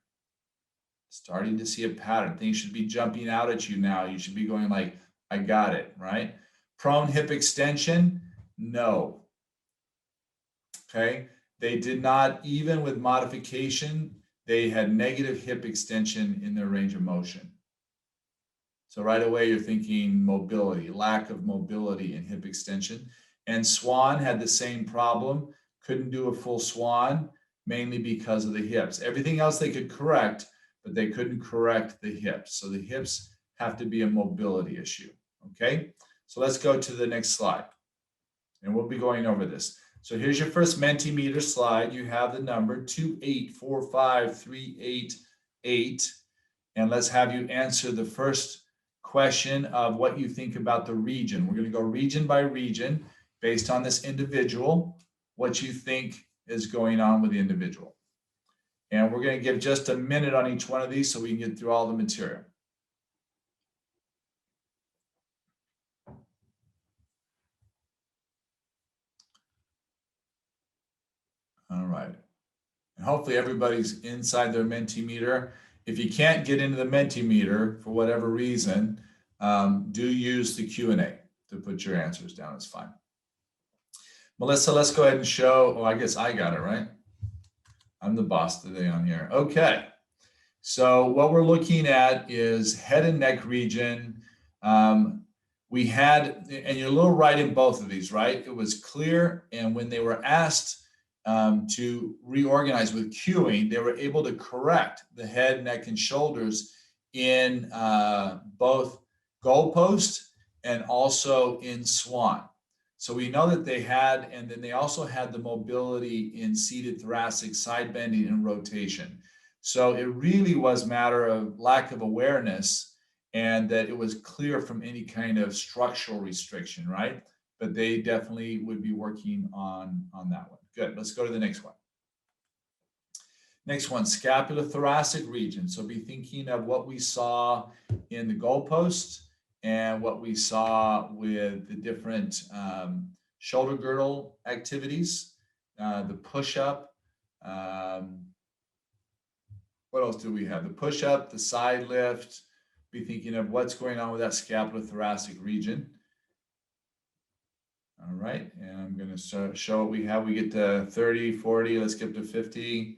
Starting to see a pattern. Things should be jumping out at you now. You should be going like, I got it, right? Prone hip extension, no. Okay, they did not, even with modification, they had negative hip extension in their range of motion. So right away, you're thinking mobility, lack of mobility in hip extension. And swan had the same problem, couldn't do a full swan, mainly because of the hips. Everything else they could correct, but they couldn't correct the hips. So the hips have to be a mobility issue, okay? So let's go to the next slide. And we'll be going over this. So here's your first Mentimeter slide. You have the number 2845388. And let's have you answer the first question of what you think about the region. We're going to go region by region based on this individual, what you think is going on with the individual. And we're going to give just a minute on each one of these so we can get through all the material. All right. And hopefully everybody's inside their Mentimeter. If you can't get into the Mentimeter for whatever reason, do use the Q&A to put your answers down. It's fine. Melissa, let's go ahead and show. Oh, I guess I got it, right? I'm the boss today on here. Okay. So what we're looking at is head and neck region. We had, and you're a little right in both of these, right? It was clear. And when they were asked to reorganize with cueing, they were able to correct the head, neck, and shoulders in both goalpost and also in swan. So we know that they had, and then they also had the mobility in seated thoracic, side bending, and rotation. So it really was a matter of lack of awareness, and that it was clear from any kind of structural restriction, right? But they definitely would be working on that one. Good, let's go to the next one. Next one, scapulothoracic region. So be thinking of what we saw in the goalpost and what we saw with the different shoulder girdle activities, the push-up. What else do we have? The push-up, the side lift. Be thinking of what's going on with that scapulothoracic region. All right, and I'm going to show what we have. We get to 30, 40, let's get to 50,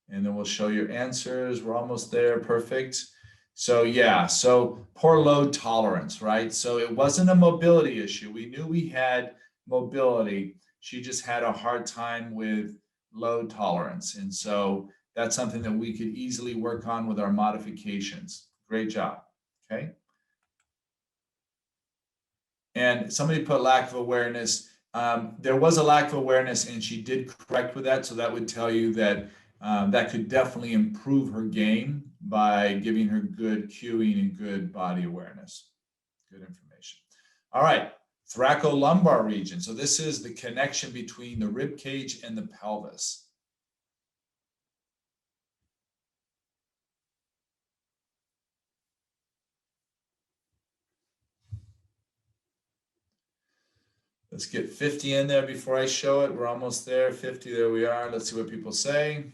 and then we'll show your answers. We're almost there, perfect. So yeah, so poor load tolerance, right? So it wasn't a mobility issue. We knew we had mobility. She just had a hard time with load tolerance. And so that's something that we could easily work on with our modifications. Great job, okay? And somebody put lack of awareness. There was a lack of awareness and she did correct with that. So that would tell you that that could definitely improve her game by giving her good cueing and good body awareness. Good information. All right, thoracolumbar region. So this is the connection between the rib cage and the pelvis. Let's get 50 in there before I show it. We're almost there. 50, there we are. Let's see what people say.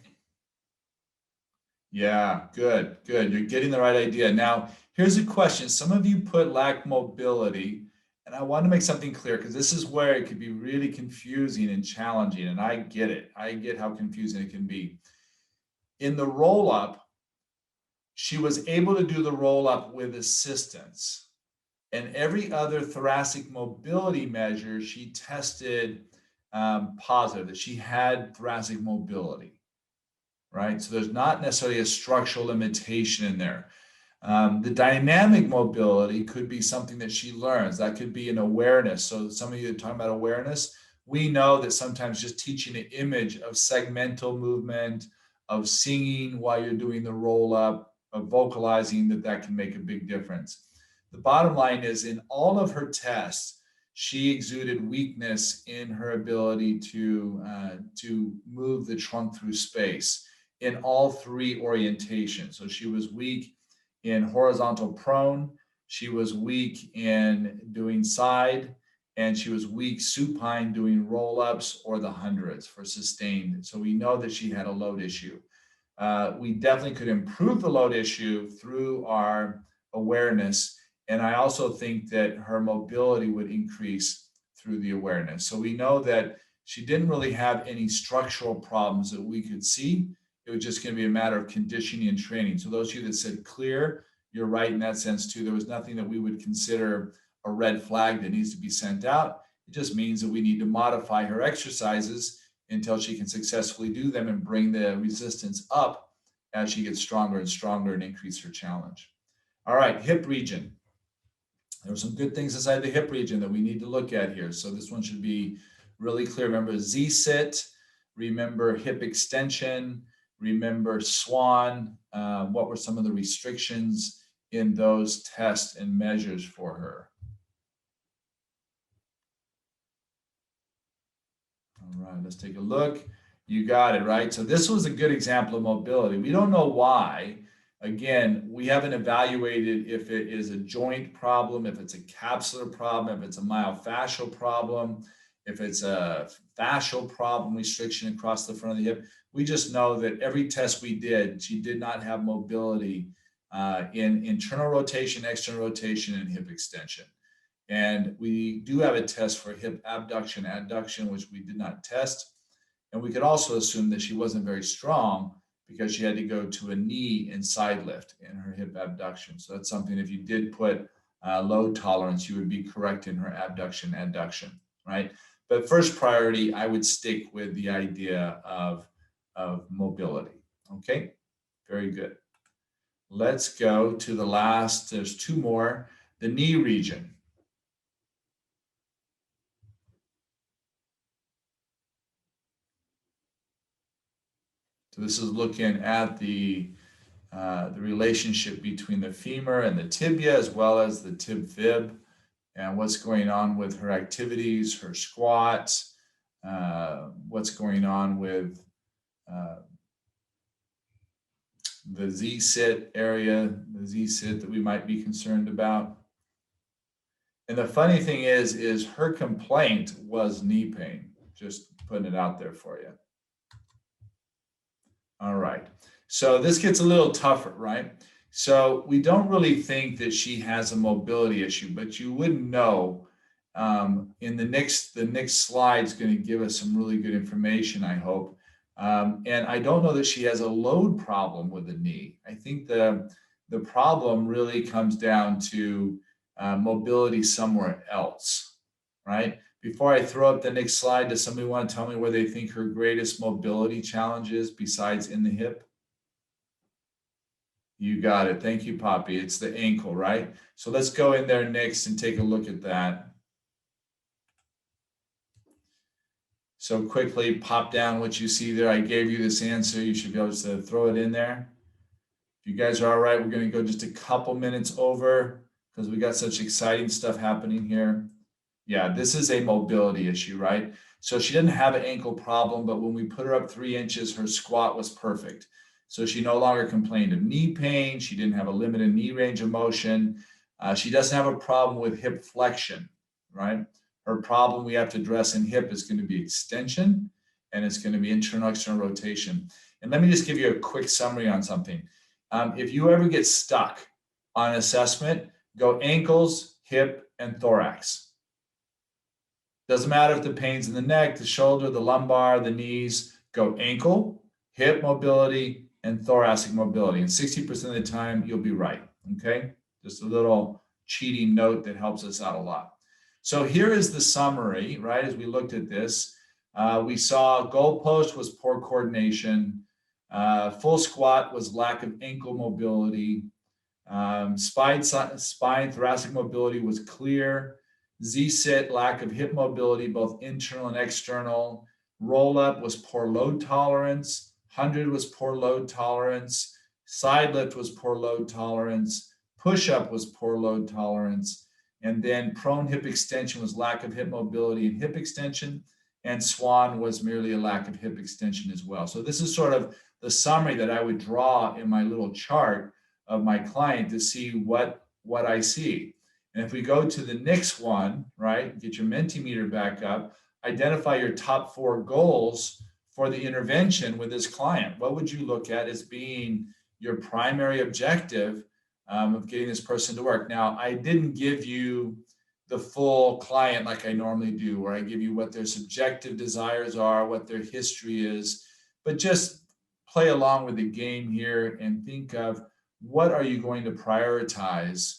Yeah, good, good. You're getting the right idea. Now, here's a question. Some of you put lack mobility, and I want to make something clear because this is where it could be really confusing and challenging, and I get it. I get how confusing it can be. In the roll-up, she was able to do the roll-up with assistance. And every other thoracic mobility measure, she tested positive, that she had thoracic mobility, right? So there's not necessarily a structural limitation in there. The dynamic mobility could be something that she learns. That could be an awareness. So some of you are talking about awareness. We know that sometimes just teaching an image of segmental movement, of singing while you're doing the roll up, of vocalizing, that can make a big difference. The bottom line is in all of her tests, she exuded weakness in her ability to move the trunk through space in all three orientations. So she was weak in horizontal prone, she was weak in doing side, and she was weak supine doing roll-ups or the hundreds for sustained. So we know that she had a load issue. We definitely could improve the load issue through our awareness. And I also think that her mobility would increase through the awareness. So we know that she didn't really have any structural problems that we could see. It was just going to be a matter of conditioning and training. So those of you that said clear, you're right in that sense too. There was nothing that we would consider a red flag that needs to be sent out. It just means that we need to modify her exercises until she can successfully do them and bring the resistance up as she gets stronger and stronger and increase her challenge. All right, hip region. There are some good things inside the hip region that we need to look at here. So this one should be really clear. Remember Z-sit, remember hip extension, remember swan. What were some of the restrictions in those tests and measures for her? All right, let's take a look. You got it, right? So this was a good example of mobility. We don't know why. Again, we haven't evaluated if it is a joint problem, if it's a capsular problem, if it's a myofascial problem, if it's a fascial problem, restriction across the front of the hip. We just know that every test we did, she did not have mobility in internal rotation, external rotation, and hip extension. And we do have a test for hip abduction, adduction, which we did not test. And we could also assume that she wasn't very strong because she had to go to a knee and side lift in her hip abduction. So that's something, if you did put load tolerance, you would be correct in her abduction, adduction, right? But first priority, I would stick with the idea of mobility, okay? Very good. Let's go to the last, there's two more, the knee region. So this is looking at the relationship between the femur and the tibia, as well as the tib fib, and what's going on with her activities, her squats, what's going on with the Z-sit area, the Z-sit that we might be concerned about. And the funny thing is her complaint was knee pain, just putting it out there for you. All right, so this gets a little tougher, right? So we don't really think that she has a mobility issue, but you wouldn't know. In the next slide is going to give us some really good information, I hope. And I don't know that she has a load problem with the knee. I think the problem really comes down to mobility somewhere else, right? Before I throw up the next slide, does somebody want to tell me where they think her greatest mobility challenge is besides in the hip? You got it. Thank you, Poppy. It's the ankle, right? So let's go in there next and take a look at that. So quickly pop down what you see there. I gave you this answer. You should be able to throw it in there. If you guys are all right, we're going to go just a couple minutes over because we got such exciting stuff happening here. Yeah, this is a mobility issue, right? So she didn't have an ankle problem, but when we put her up 3 inches, her squat was perfect. So she no longer complained of knee pain. She didn't have a limited knee range of motion. She doesn't have a problem with hip flexion, right? Her problem we have to address in hip is going to be extension, and it's going to be internal, external rotation. And let me just give you a quick summary on something. If you ever get stuck on assessment, go ankles, hip, and thorax. Doesn't matter if the pain's in the neck, the shoulder, the lumbar, the knees, go ankle, hip mobility, and thoracic mobility. And 60% of the time, you'll be right, okay? Just a little cheating note that helps us out a lot. So here is the summary, right? As we looked at this, we saw goalpost was poor coordination. Full squat was lack of ankle mobility. Spine, thoracic mobility was clear. Z-sit, lack of hip mobility, both internal and external. Roll up was poor load tolerance. 100 was poor load tolerance. Side lift was poor load tolerance. Push up was poor load tolerance. And then prone hip extension was lack of hip mobility and hip extension. And swan was merely a lack of hip extension as well. So this is sort of the summary that I would draw in my little chart of my client to see what I see. And if we go to the next one, right, get your Mentimeter back up, identify your top 4 goals for the intervention with this client. What would you look at as being your primary objective of getting this person to work? Now, I didn't give you the full client like I normally do, where I give you what their subjective desires are, what their history is, but just play along with the game here and think of what are you going to prioritize?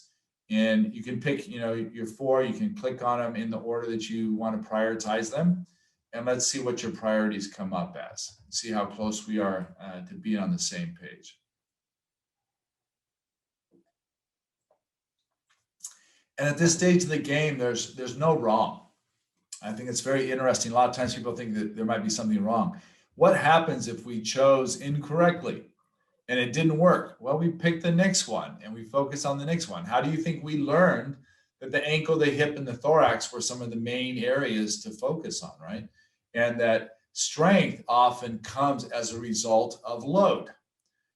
And you can pick, your 4, you can click on them in the order that you want to prioritize them. And let's see what your priorities come up as. See how close we are to being on the same page. And at this stage of the game, there's no wrong. I think it's very interesting. A lot of times people think that there might be something wrong. What happens if we chose incorrectly and it didn't work? Well, we pick the next one and we focus on the next one. How do you think we learned that the ankle, the hip, and the thorax were some of the main areas to focus on, right? And that strength often comes as a result of load.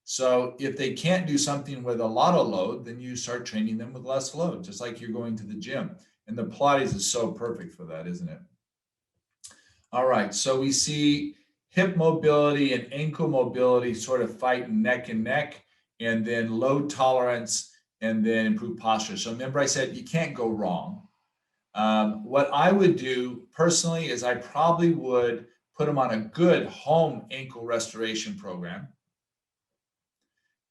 So if they can't do something with a lot of load, then you start training them with less load, just like you're going to the gym. And the Pilates is so perfect for that, isn't it? All right, so we see hip mobility and ankle mobility sort of fighting neck and neck, and then load tolerance, and then improved posture. So remember I said you can't go wrong. What I would do personally is I probably would put them on a good home ankle restoration program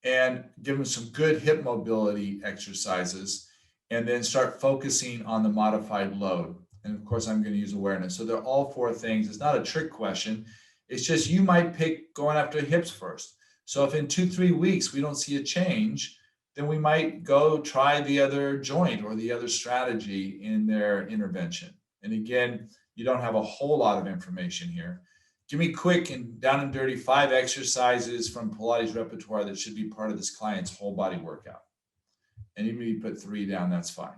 and give them some good hip mobility exercises, and then start focusing on the modified load. And of course, I'm going to use awareness. So they're all 4 things. It's not a trick question. It's just you might pick going after hips first. So if in 2-3 weeks we don't see a change, then we might go try the other joint or the other strategy in their intervention. And again, you don't have a whole lot of information here. Give me quick and down and dirty 5 exercises from Pilates repertoire that should be part of this client's whole body workout. And even if you put 3 down, that's fine.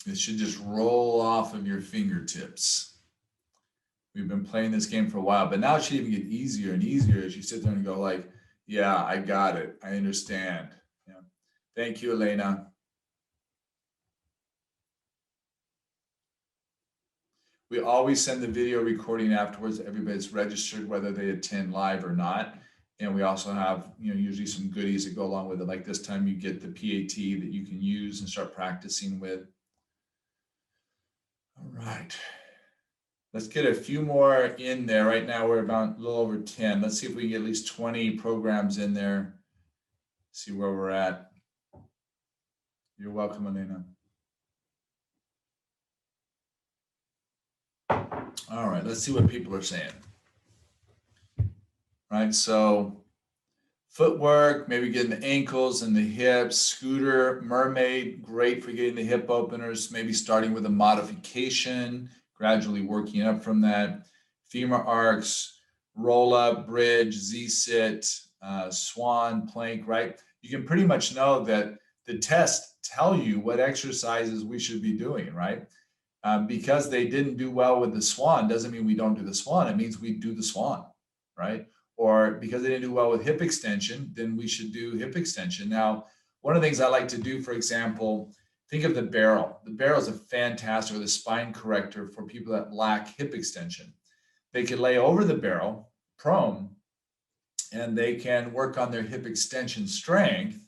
It should just roll off of your fingertips. We've been playing this game for a while, but now it should even get easier and easier as you sit there and go like, yeah, I got it. I understand. Yeah. Thank you, Elena. We always send the video recording afterwards. Everybody's registered whether they attend live or not. And we also have, usually some goodies that go along with it. Like this time you get the PAT that you can use and start practicing with. All right. Let's get a few more in there. Right now we're about a little over 10. Let's see if we can get at least 20 programs in there. See where we're at. You're welcome, Elena. All right, let's see what people are saying. All right, so footwork, maybe getting the ankles and the hips. Scooter, mermaid, great for getting the hip openers. Maybe starting with a modification, gradually working up from that. Femur arcs, roll up, bridge, Z-sit, swan, plank, right? You can pretty much know that the tests tell you what exercises we should be doing, right? Because they didn't do well with the swan doesn't mean we don't do the swan. It means we do the swan, right? Or because they didn't do well with hip extension, then we should do hip extension. Now, one of the things I like to do, for example, think of the barrel. The barrel is a fantastic, or the spine corrector for people that lack hip extension. They can lay over the barrel, prone, and they can work on their hip extension strength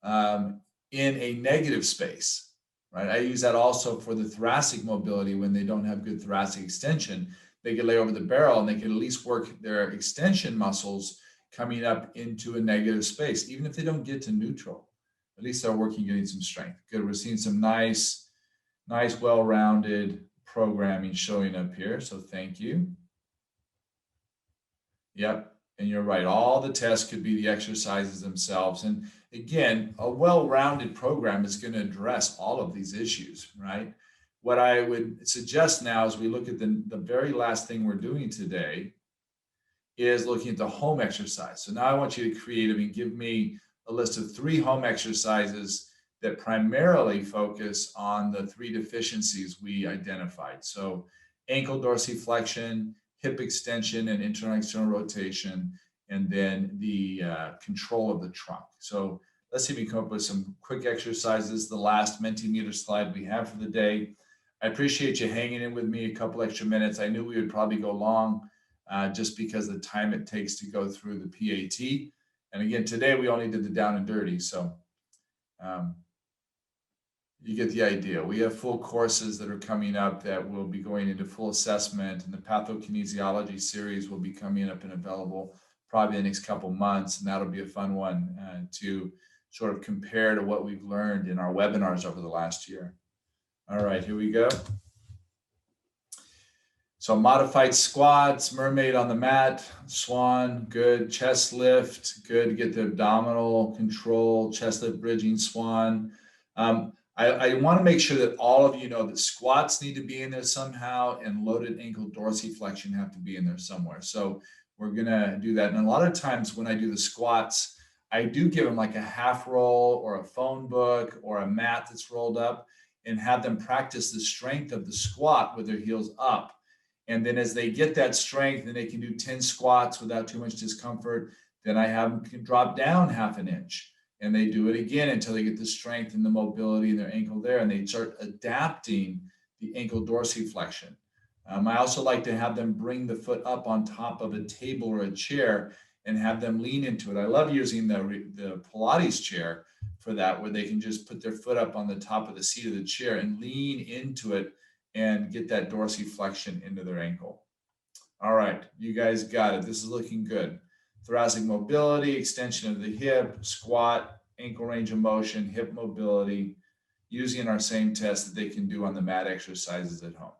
in a negative space. Right. I use that also for the thoracic mobility when they don't have good thoracic extension. They can lay over the barrel and they can at least work their extension muscles coming up into a negative space, even if they don't get to neutral. At least they're working, getting some strength. Good. We're seeing some nice, well-rounded programming showing up here. So thank you. Yep. And you're right. All the tests could be the exercises themselves. And again, a well-rounded program is going to address all of these issues, right? What I would suggest now as we look at the very last thing we're doing today is looking at the home exercise. So now I want you to create, give me a list of 3 home exercises that primarily focus on the 3 deficiencies we identified. So ankle dorsiflexion, hip extension and internal external rotation, and then the control of the trunk. So let's see if we can come up with some quick exercises. The last Mentimeter slide we have for the day. I appreciate you hanging in with me a couple extra minutes. I knew we would probably go long just because of the time it takes to go through the PAT. And again, today we only did the down and dirty. So You get the idea. We have full courses that are coming up that will be going into full assessment, and the pathokinesiology series will be coming up and available probably the next couple months, and that'll be a fun one to sort of compare to what we've learned in our webinars over the last year. All right, here we go. So modified squats, mermaid on the mat, swan, good. Chest lift, good. Get the abdominal control, chest lift, bridging swan. I want to make sure that all of you know that squats need to be in there somehow, and loaded ankle dorsiflexion have to be in there somewhere. So we're going to do that. And a lot of times when I do the squats, I do give them like a half roll or a phone book or a mat that's rolled up, and have them practice the strength of the squat with their heels up. And then as they get that strength and they can do 10 squats without too much discomfort, then I have them drop down half an inch. And they do it again until they get the strength and the mobility in their ankle there, and they start adapting the ankle dorsiflexion. I also like to have them bring the foot up on top of a table or a chair and have them lean into it. I love using the Pilates chair for that, where they can just put their foot up on the top of the seat of the chair and lean into it and get that dorsiflexion into their ankle. All right, you guys got it. This is looking good. Thoracic mobility, extension of the hip, squat, ankle range of motion, hip mobility, using our same test that they can do on the mat exercises at home.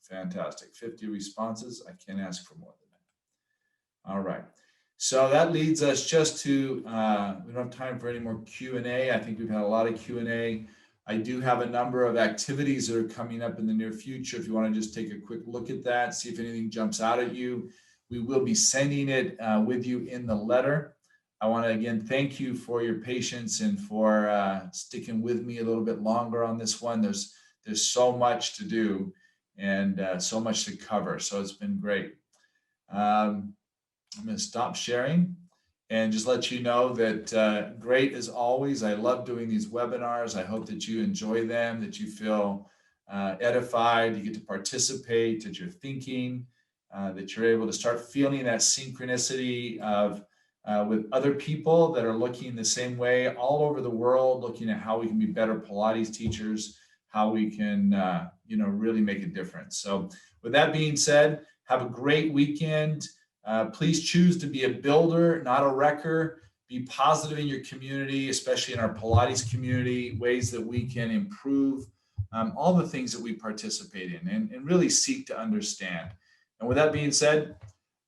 Fantastic. 50 responses. I can't ask for more than that. All right. So that leads us just to, we don't have time for any more Q&A. I think we've had a lot of Q&A. I do have a number of activities that are coming up in the near future. If you want to just take a quick look at that, see if anything jumps out at you. We will be sending it with you in the letter. I want to again thank you for your patience and for sticking with me a little bit longer on this one. There's so much to do and so much to cover. So it's been great. I'm going to stop sharing and just let you know that great as always. I love doing these webinars. I hope that you enjoy them, that you feel edified, you get to participate, that you're thinking, that you're able to start feeling that synchronicity of with other people that are looking the same way all over the world, looking at how we can be better Pilates teachers, how we can really make a difference. So with that being said, have a great weekend. Please choose to be a builder, not a wrecker. Be positive in your community, especially in our Pilates community, ways that we can improve all the things that we participate in and really seek to understand. And with that being said,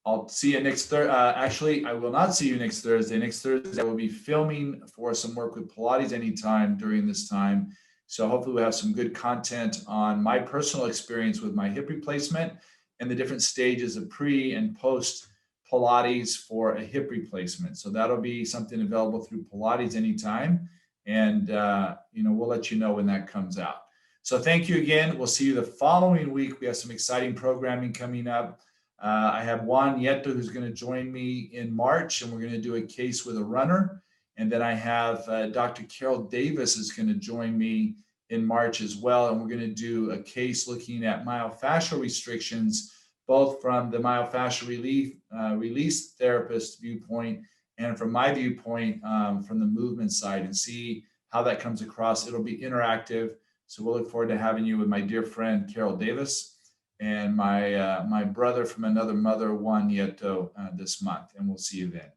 I'll see you next Thursday. Actually, I will not see you next Thursday. Next Thursday, I will be filming for some work with Pilates Anytime during this time. So hopefully we'll have some good content on my personal experience with my hip replacement and the different stages of pre and post Pilates for a hip replacement. So that'll be something available through Pilates Anytime. And, we'll let you know when that comes out. So thank you again. We'll see you the following week. We have some exciting programming coming up. I have Juan Nieto who's going to join me in March, and we're going to do a case with a runner. And then I have Dr. Carol Davis is going to join me in March as well. And we're going to do a case looking at myofascial restrictions, both from the myofascial release therapist viewpoint and from my viewpoint from the movement side, and see how that comes across. It'll be interactive. So we'll look forward to having you with my dear friend, Carol Davis, and my brother from another mother, Juan Nieto, this month. And we'll see you then.